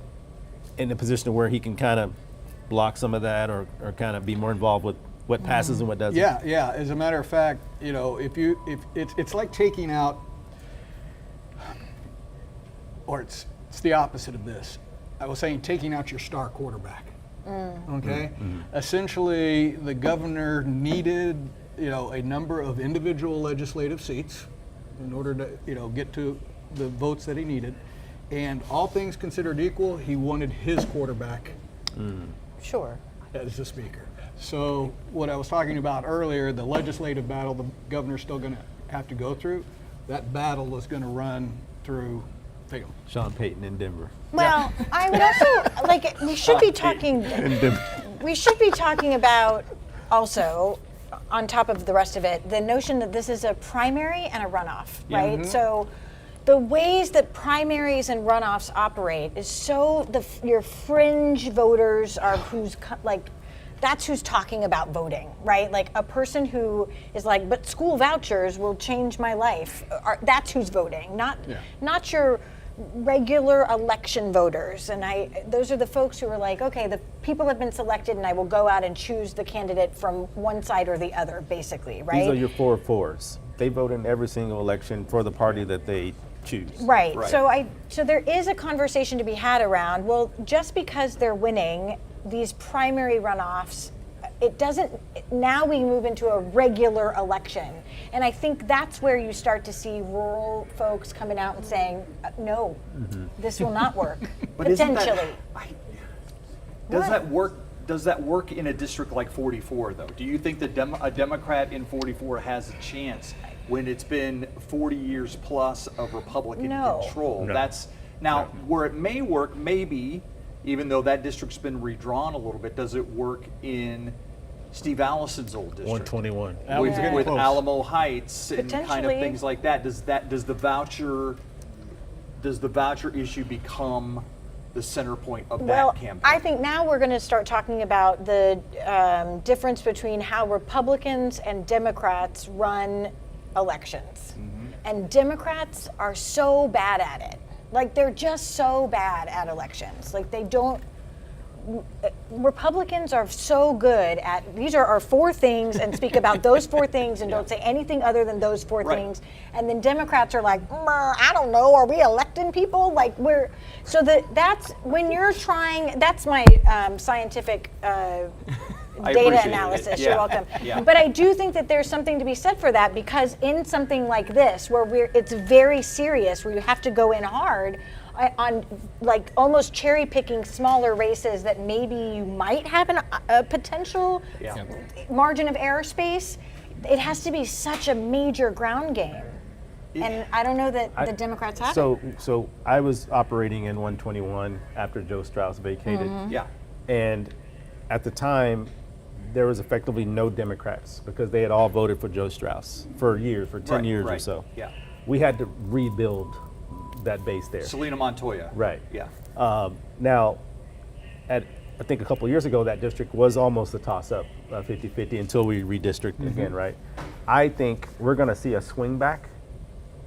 in a position where he can kind of block some of that, or kind of be more involved with what passes and what doesn't? Yeah. As a matter of fact, if it's like taking out, or it's the opposite of this. I was saying taking out your star quarterback. Okay. Essentially, the governor needed a number of individual legislative seats in order to get to the votes that he needed, and all things considered equal, he wanted his quarterback. Sure. As the speaker. So what I was talking about earlier, the legislative battle the governor's still going to have to go through, that battle is going to run through Phelan. Sean Payton in Denver. Well, I would also we should be talking. We should be talking about also, on top of the rest of it, the notion that this is a primary and a runoff, right? So the ways that primaries and runoffs operate is so your fringe voters are that's who's talking about voting, right? Like a person who is like, but school vouchers will change my life. That's who's voting, not your regular election voters, and those are the folks who are like, okay, the people have been selected, and I will go out and choose the candidate from one side or the other, basically, right? These are your 4-4s. They vote in every single election for the party that they choose. Right. So there is a conversation to be had around, well, just because they're winning these primary runoffs, it doesn't, now we move into a regular election. And I think that's where you start to see rural folks coming out and saying, no, this will not work, But isn't potentially. Does that work? Does that work in a district like 44, though? Do you think that a Democrat in 44 has a chance when it's been 40 years plus of Republican control? No. That's now where it may work, maybe, even though that district's been redrawn a little bit, does it work in Steve Allison's old district? 121. With Alamo Heights and kind of Potentially. things like that. Does the voucher issue become the center point of that campaign? I think now we're going to start talking about the difference between how Republicans and Democrats run elections. And Democrats are so bad at it. Like, they're just so bad at elections. Like, they don't. Republicans are so good at, these are our 4 things, and speak about those 4 things and don't say anything other than those 4 things. And then Democrats are like, I don't know, are we electing people? Like, that's when you're trying, that's my scientific data analysis. You're welcome. But I do think that there's something to be said for that, because in something like this, where it's very serious, where you have to go in hard on, like, almost cherry picking smaller races that maybe you might have a potential margin of error space, it has to be such a major ground game. And I don't know that the Democrats have it. So I was operating in 121 after Joe Strauss vacated. And at the time, there was effectively no Democrats because they had all voted for Joe Strauss for years, for 10 years or so. We had to rebuild that base there. Selena Montoya. Right. Yeah. Now, I think a couple years ago, that district was almost a toss-up, 50-50, until we redistricted again, right? I think we're going to see a swing back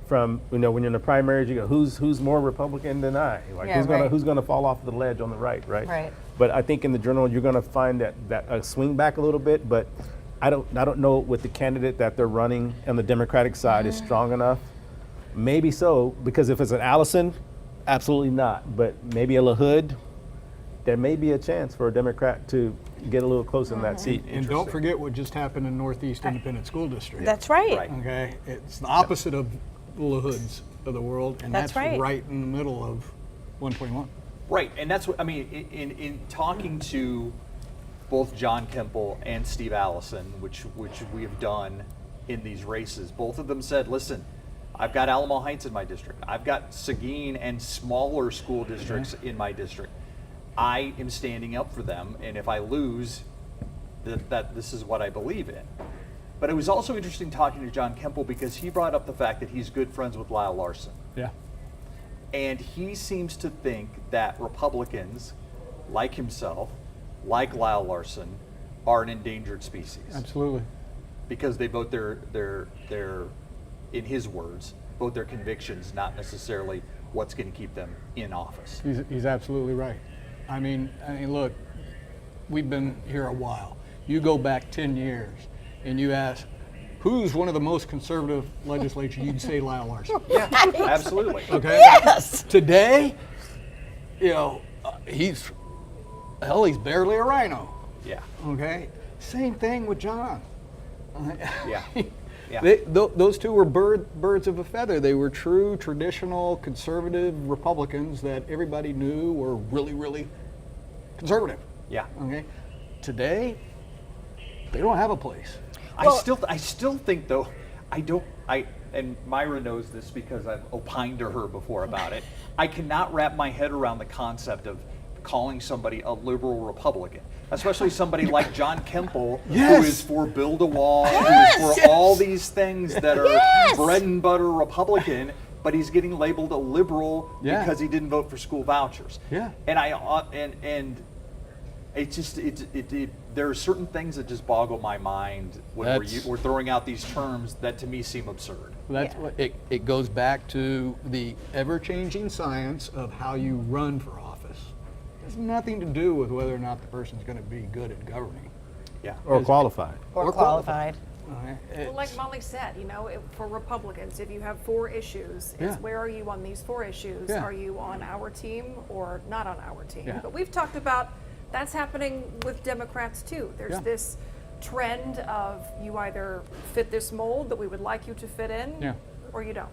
from, when you're in the primaries, you go, who's more Republican than I? Like, who's gonna fall off the ledge on the right? Right. But I think in the general, you're going to find that a swing back a little bit. But I don't know with the candidate that they're running on the Democratic side is strong enough. Maybe so, because if it's an Allison, absolutely not. But maybe a LaHood, there may be a chance for a Democrat to get a little closer in that seat. And don't forget what just happened in Northeast Independent School District. That's right. Okay, it's the opposite of the LaHoods of the world, and That's right. right in the middle of 121. Right, and that's what I mean. In talking to both John Kuempel and Steve Allison, which we have done in these races, both of them said, "Listen, I've got Alamo Heights in my district. I've got Seguin and smaller school districts in my district. I am standing up for them, and if I lose, that this is what I believe in." But it was also interesting talking to John Kuempel because he brought up the fact that he's good friends with Lyle Larson. Yeah. And he seems to think that Republicans, like himself, like Lyle Larson, are an endangered species. Absolutely. Because they vote their in his words, vote their convictions, not necessarily what's going to keep them in office. He's absolutely right. I mean, look, we've been here a while. You go back 10 years and you ask, who's one of the most conservative legislatures? You'd say Lyle Larson. Yeah, absolutely. Okay. Yes. Today, he's barely a rhino. Yeah. Okay. Same thing with John. Yeah. Yeah. Those two were birds of a feather. They were true, traditional, conservative Republicans that everybody knew were really, really conservative. Yeah. Okay. Today, they don't have a place. I still think though, and Myra knows this because I've opined to her before about it. I cannot wrap my head around the concept of calling somebody a liberal Republican, especially somebody like John Kuempel, who is for build a wall, who is for all these things that are bread and butter Republican, but he's getting labeled a liberal because he didn't vote for school vouchers. Yeah. And It's just there are certain things that just boggle my mind when we're throwing out these terms that to me seem absurd. That's what it goes back to the ever-changing science of how you run for office. It has nothing to do with whether or not the person's going to be good at governing. Yeah. Or qualified. Or qualified. Well, like Molly said, for Republicans, if you have 4 issues, it's where are you on these 4 issues? Yeah. Are you on our team or not on our team? Yeah. But we've talked about that's happening with Democrats too. There's this trend of you either fit this mold that we would like you to fit in, or you don't.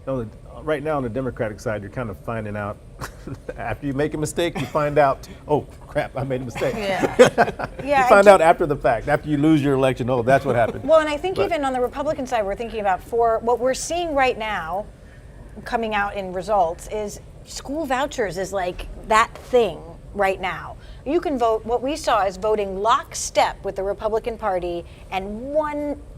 No, right now on the Democratic side, you're kind of finding out after you make a mistake, you find out, oh crap, I made a mistake. You find out after the fact, after you lose your election, oh, that's what happened. Well, and I think even on the Republican side, we're thinking about what we're seeing right now coming out in results is school vouchers is like that thing right now. You can vote, what we saw is voting lockstep with the Republican Party and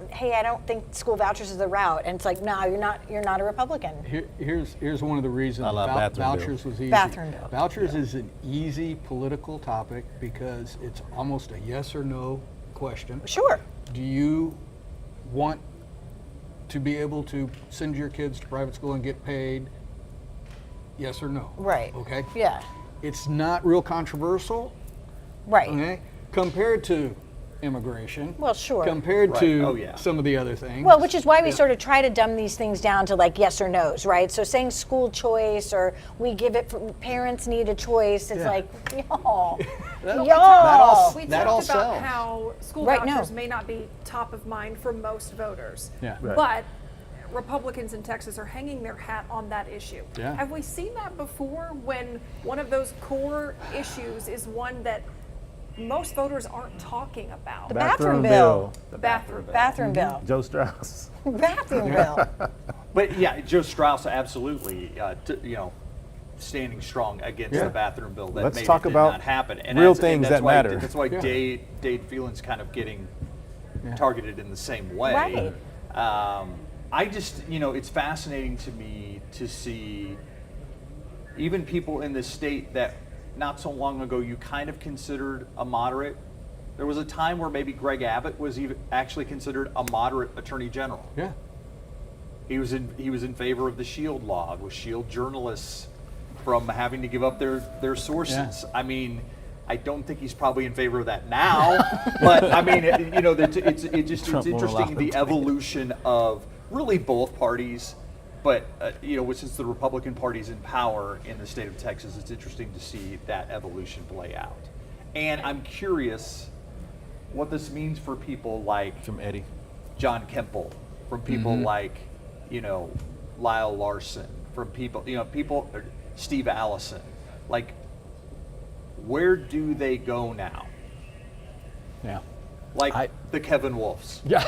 hey, I don't think school vouchers is the route. And it's like, no, you're not a Republican. Here's one of the reasons vouchers was easy. Bathroom bill. Vouchers is an easy political topic because it's almost a yes or no question. Sure. Do you want to be able to send your kids to private school and get paid? Yes or no? Right. Okay? Yeah. It's not real controversial. Right. Okay? Compared to immigration. Well, sure. Compared to some of the other things. Well, which is why we sort of try to dumb these things down to like yes or no's, right? So saying school choice or we give it for parents need a choice, it's like, y'all. We all talked about sells. how school Right, vouchers no. may not be top of mind for most voters. Yeah. Right. But Republicans in Texas are hanging their hat on that issue. Yeah. Have we seen that before when one of those core issues is one that most voters aren't talking about? The bathroom bill. The bathroom bill. Bathroom bill. Joe Strauss. Bathroom bill. But yeah, Joe Strauss absolutely, standing strong against the bathroom bill that Let's made talk it did about not happen. And real that's- things and that's that why, matter. That's why Dade Phelan's kind of getting targeted in the same way. Right. I just, it's fascinating to me to see even people in this state that not so long ago you kind of considered a moderate. There was a time where maybe Greg Abbott was even actually considered a moderate attorney general. Yeah. He was in favor of the SHIELD law, with SHIELD journalists from having to give up their sources. Yeah. I mean, I don't think he's probably in favor of that now, but I mean, it's interesting the evolution of really both parties. But since the Republican Party's in power in the state of Texas, it's interesting to see that evolution play out. And I'm curious what this means for people like From Eddie. John Kuempel, from people like, Lyle Larson, from people, Steve Allison. Like, where do they go now? Yeah. Like the Kevin Wolfs. Yeah.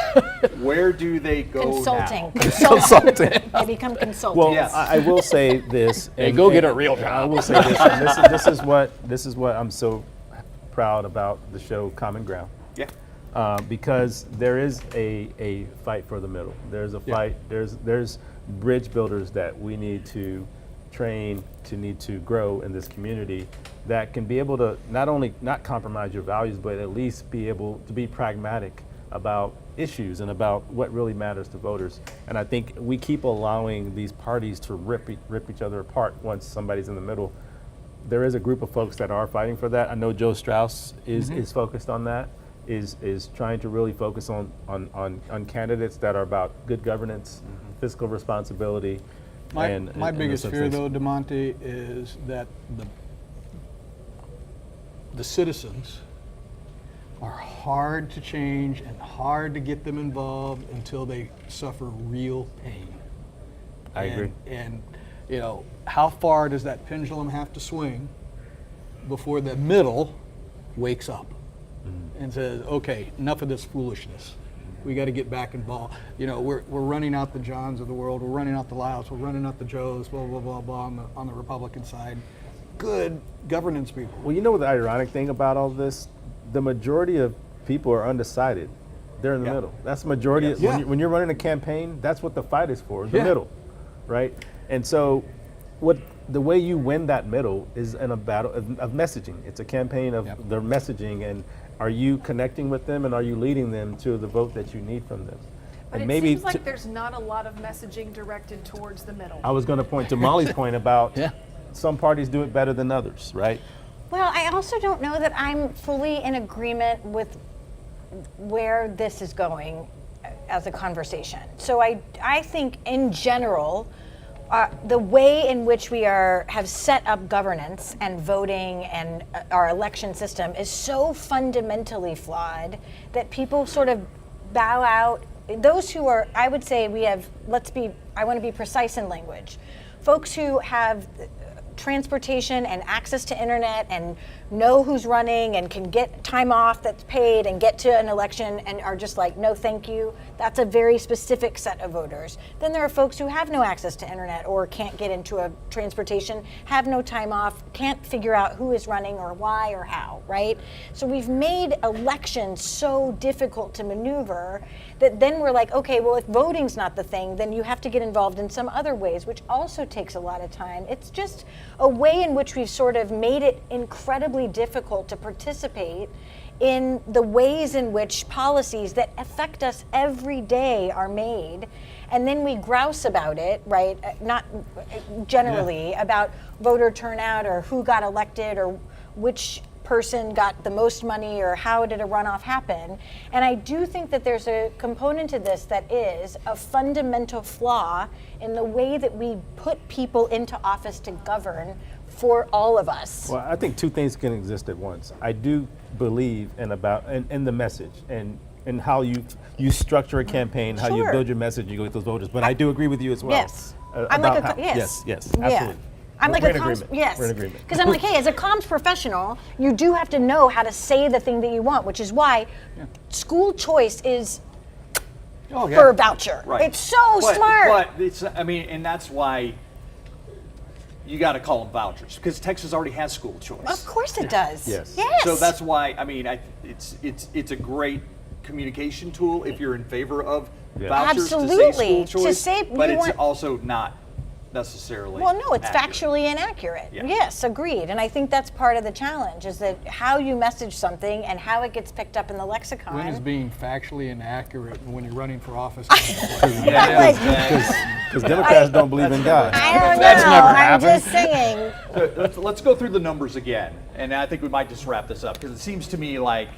Where do they go Consulting. now? Consulting. They become consultants. Well, Yes. I will say this. Hey, go get a real job. I will say this. And this is what I'm so proud about the show Common Ground. Yeah. Because there is a fight for the middle. There's a fight. There's bridge builders that we need to train, need to grow in this community that can be able to not only not compromise your values, but at least be able to be pragmatic about issues and about what really matters to voters. And I think we keep allowing these parties to rip each other apart once somebody's in the middle. There is a group of folks that are fighting for that. I know Joe Strauss is focused on that, is trying to really focus on candidates that are about good governance, fiscal responsibility. My biggest fear, though, DeMonte, is that the citizens are hard to change and hard to get them involved until they suffer real pain. I agree. And how far does that pendulum have to swing before the middle wakes up and says, okay, enough of this foolishness. We got to get back involved. We're running out the Johns of the world. We're running out the Lyles. We're running out the Joes. Blah blah blah blah on the Republican side. Good governance people. Well, you know what the ironic thing about all this? The majority of people are undecided. They're in the middle. That's the majority. When you're running a campaign, that's what the fight is for, the middle, right? And so the way you win that middle is in a battle of messaging. It's a campaign of their messaging, and are you connecting with them, and are you leading them to the vote that you need from them? But And it seems like there's not a lot of messaging directed towards the middle. I was going to point to Molly's point about some parties do it better than others, right? Well, I also don't know that I'm fully in agreement with where this is going as a conversation. So I think in general, the way in which we have set up governance and voting and our election system is so fundamentally flawed that people sort of bow out. Those who are, I would say I want to be precise in language. Folks who have transportation and access to internet and know who's running and can get time off that's paid and get to an election and are just like, no, thank you. That's a very specific set of voters. Then there are folks who have no access to internet or can't get into a transportation, have no time off, can't figure out who is running or why or how, right? So we've made elections so difficult to maneuver that then we're like, okay, well, if voting's not the thing, then you have to get involved in some other ways, which also takes a lot of time. It's just a way in which we've sort of made it incredibly difficult to participate in the ways in which policies that affect us every day are made. And then we grouse about it, right? Not generally about voter turnout or who got elected or which person got the most money or how did a runoff happen. And I do think that there's a component to this that is a fundamental flaw in the way that we put people into office to govern for all of us. Well, I think two things can exist at once. I do believe in the message and how you structure a campaign, how you build your message, you go with those voters. But I do agree with you as well. Yes. Yes, absolutely. Yeah. I'm like We're a in comms, agreement. yes. We're in agreement. Because I'm like, hey, as a comms professional, you do have to know how to say the thing that you want, which is why school choice is for a voucher. Right. It's so smart. But it's, I mean, and that's why you got to call them vouchers, because Texas already has school choice. Of course it does. Yes. Yes. So that's why, I mean, it's a great communication tool if you're in favor of vouchers Absolutely. to say school choice, but you it's want- also not necessarily Well, no, it's accurate. factually inaccurate. Yeah. Yes, agreed. And I think that's part of the challenge is that how you message something and how it gets picked up in the lexicon. When is being factually inaccurate when you're running for office? Because Democrats don't believe in God. I don't know. That's never I'm happened. just saying. Let's go through the numbers again, and I think we might just wrap this up, because it seems to me like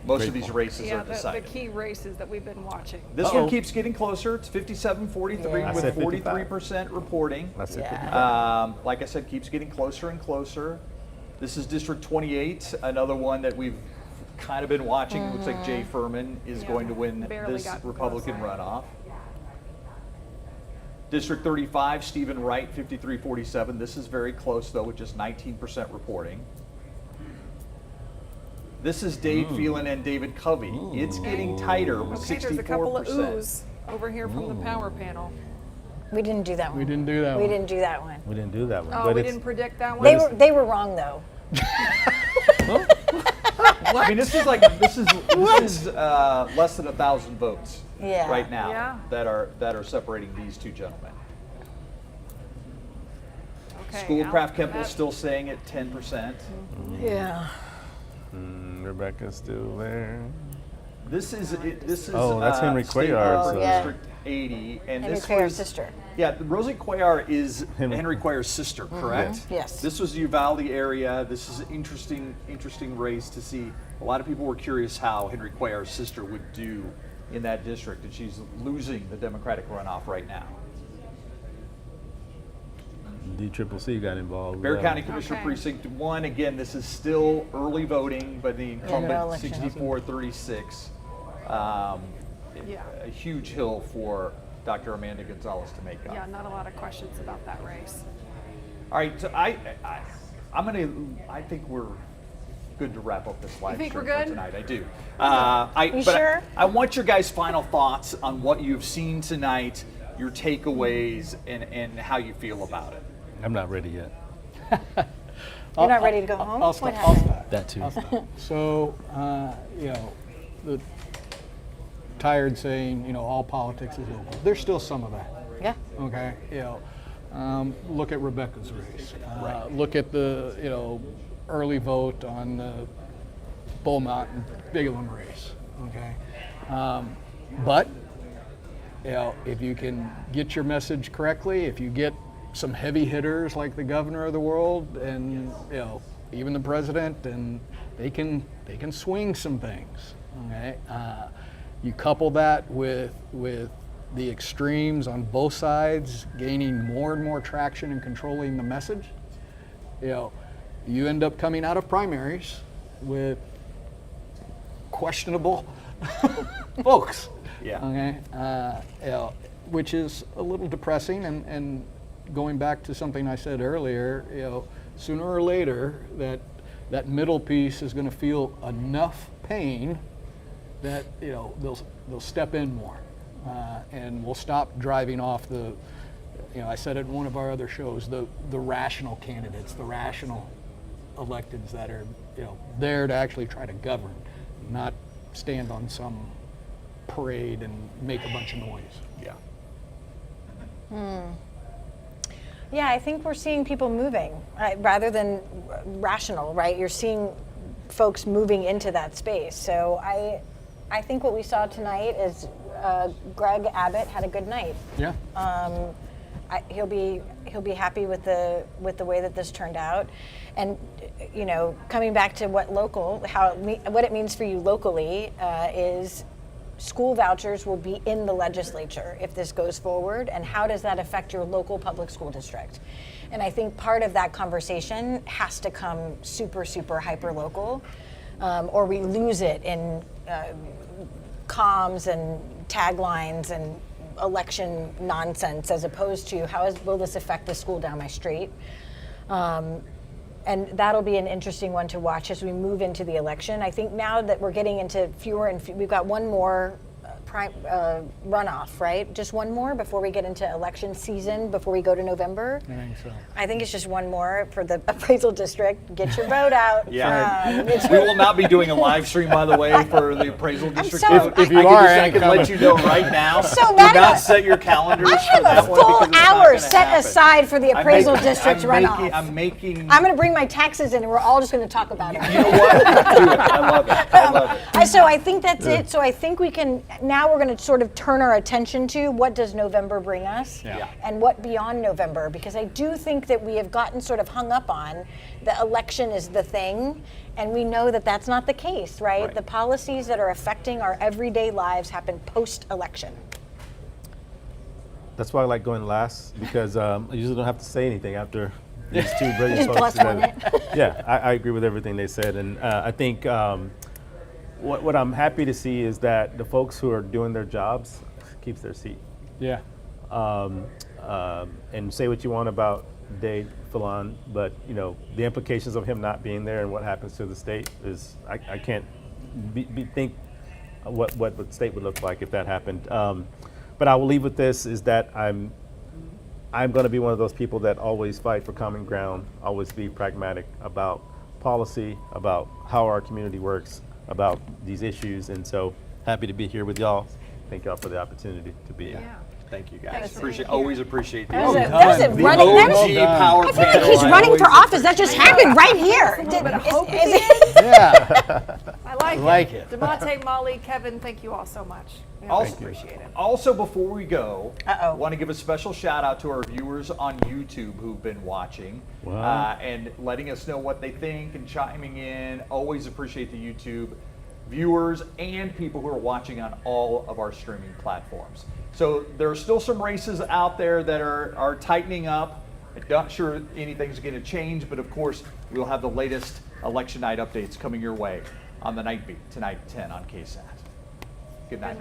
most of these races Yeah, are the decided. key races that we've been watching. This one keeps getting closer. It's 57-43 Yeah. I with said 43% reporting. That's it. Like I said, keeps getting closer and closer. This is District 28, another one that we've kind of been watching. It looks like Jay Furman is going to win barely this got Republican close. runoff. District 35, Stephen Wright, 53-47. This is very close, though, with just 19% reporting. This is Dade Phelan and David Covey. It's getting tighter with Okay, 64%. there's a couple of oohs over here from the power panel. We didn't do that one. We didn't do that We one. didn't do that one. We didn't do that one. Oh, but we it's- didn't predict that one? They were wrong though. I mean, this is less than 1,000 votes Yeah. right now Yeah. that are separating these two gentlemen. Okay, Schoolcraft Al, Kuempel that- still staying at 10%. Yeah. Rebecca's still there. This is Oh, that's Henry State Cuellar's, Board yeah. District 80, and Henry this Cuellar's was sister. Yeah, Rosie Cuellar is Henry- Henry Cuellar's sister, correct? Yes. This was the Uvalde area. This is an interesting race to see. A lot of people were curious how Henry Cuellar's sister would do in that district, and she's losing the Democratic runoff right now. DCCC got involved. Bear Yeah. County Commissioner Okay. Precinct 1, again, this is still early voting, but the no incumbent election. 64-36. Yeah. A huge hill for Dr. Amanda Gonzalez to make up. Yeah, not a lot of questions about that race. All right, so I think we're good to wrap up this live think stream we're for good? tonight. I do. You sure? I want your guys' final thoughts on what you've seen tonight, your takeaways, and how you feel about it. I'm not ready yet. You're not ready to go home? I'll What start. happened? That too. So, the tired saying, all politics is over. There's still some of that. Yeah. Okay, Look at Rebeca's race. Look at the early vote on the Beaumont and Bigelow race. Okay, but if you can get your message correctly, if you get some heavy hitters like the governor of the world and even the president, and they can swing some things. Okay, you couple that with the extremes on both sides gaining more and more traction and controlling the message. You end up coming out of primaries with questionable folks. Yeah. Okay. Which is a little depressing, and going back to something I said earlier, sooner or later that middle piece is going to feel enough pain that they'll step in more, and we'll stop driving off the. I said it in one of our other shows, the rational candidates, the rational electeds that are there to actually try to govern, not stand on some parade and make a bunch of noise. Yeah. Yeah, I think we're seeing people moving rather than rational, right? You're seeing folks moving into that space. So I think what we saw tonight is Greg Abbott had a good night. Yeah. He'll be happy with the way that this turned out, and coming back to what it means for you locally is school vouchers will be in the legislature if this goes forward, and how does that affect your local public school district? And I think part of that conversation has to come super, super hyper local, or we lose it in comms and taglines and election nonsense, as opposed to will this affect the school down my street? And that'll be an interesting one to watch as we move into the election. I think now that we're getting into we've got one more runoff, right? Just one more before we get into election season, before we go to November. I think so. I think it's just one more for the appraisal district. Get your vote out. Yeah. We will not be doing a live stream, by the way, for the appraisal district. If you are, I can let you know right now. So do not set your calendars. I have a full hour set aside for the appraisal district runoff. I'm going to bring my taxes in, and we're all just going to talk about it. You know what? Do it. I love it. I love it. So I think that's it. So I think we can, now we're going to sort of turn our attention to what does November bring us, and what beyond November, because I do think that we have gotten sort of hung up on the election is the thing, and we know that that's not the case, right? The policies that are affecting our everyday lives happen post-election. That's why I like going last, because I usually don't have to say anything after these two brilliant Just folks. plus on it. Yeah, I agree with everything they said, and I think what I'm happy to see is that the folks who are doing their jobs keeps their seat. Yeah. And say what you want about Dade, Phelan, but the implications of him not being there and what happens to the state is I can't think what the state would look like if that happened. But I will leave with this: is that I'm going to be one of those people that always fight for common ground, always be pragmatic about policy, about how our community works, about these issues, and so happy to be here with y'all. Thank y'all for the opportunity to be here. Thank you, guys. Always appreciate the That was a running. power I feel like he's running for office. That just happened right here. Yeah. I like it. DeMonte, Molly, Kevin, thank you all so much. Also, appreciate it. Also, before we go, I want to give a special shout out to our viewers on YouTube who've been watching and letting us know what they think and chiming in. Always appreciate the YouTube viewers and people who are watching on all of our streaming platforms. So there are still some races out there that are tightening up. I'm not sure anything's going to change, but of course we'll have the latest election night updates coming your way on the Night Beat tonight at 10 on KSAT. Good night.